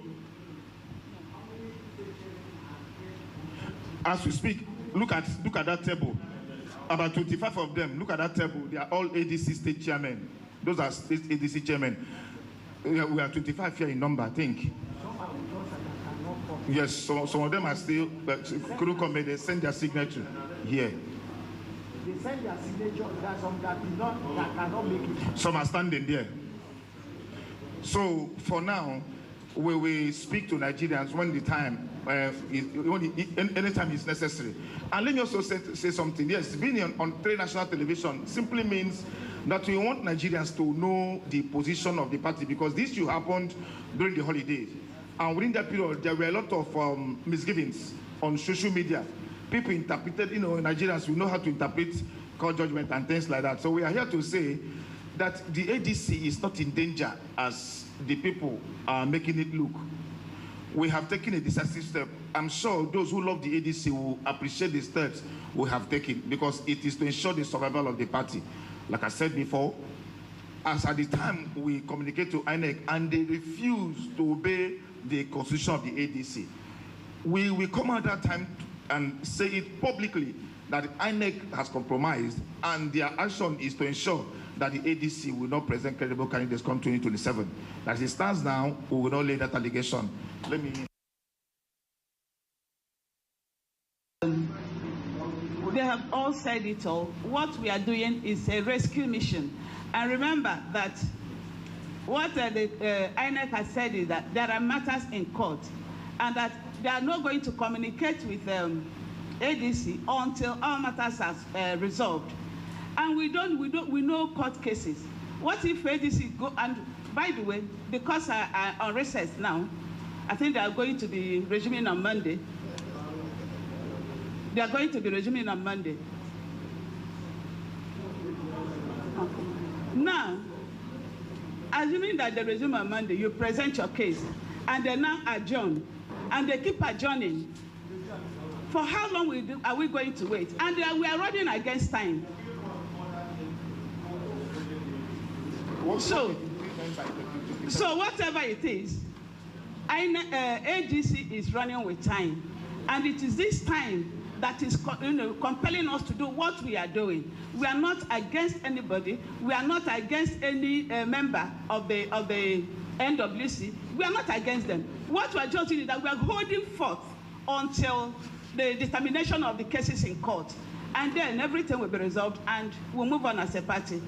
As we speak, look at that table. About 25 of them, look at that table. They are all ADC state chairmen. Those are state ADC chairmen. We are 25 here in number, I think. Yes, some of them are still, couldn't come, they send their signature here. They send their signature, there are some that cannot make it. Some are standing there. So, for now, we will speak to Nigerians when the time, anytime is necessary. And let me also say something. Yes, being on three national television simply means that we want Nigerians to know the position of the party, because this issue happened during the holidays. And within that period, there were a lot of misgivings on social media. People interpreted, Nigerians, we know how to interpret court judgment and things like that. So we are here to say that the ADC is not in danger as the people are making it look. We have taken a decisive step. I'm sure those who love the ADC will appreciate the steps we have taken, because it is to ensure the survival of the party. Like I said before, as at the time we communicate to INEC and they refuse to obey the constitution of the ADC, we will come at that time and say it publicly that INEC has compromised, and their action is to ensure that the ADC will not present credible candidates come 2027. As it stands now, we will not lay that allegation. Let me. They have all said it all. What we are doing is a rescue mission. And remember that what the INEC has said is that there are matters in court, and that they are not going to communicate with ADC until all matters are resolved. And we know court cases. What if ADC go, and by the way, because I on recess now, I think they are going to be resuming on Monday. They are going to be resuming on Monday. Now, assuming that they resume on Monday, you present your case, and they now adjourn, and they keep adjourning. For how long are we going to wait? And we are running against time. So whatever it is, ADC is running with time, and it is this time that is compelling us to do what we are doing. We are not against anybody. We are not against any member of the NWC. We are not against them. What we are just doing is that we are holding forth until the determination of the cases in court, and then everything will be resolved, and we'll move on as a party.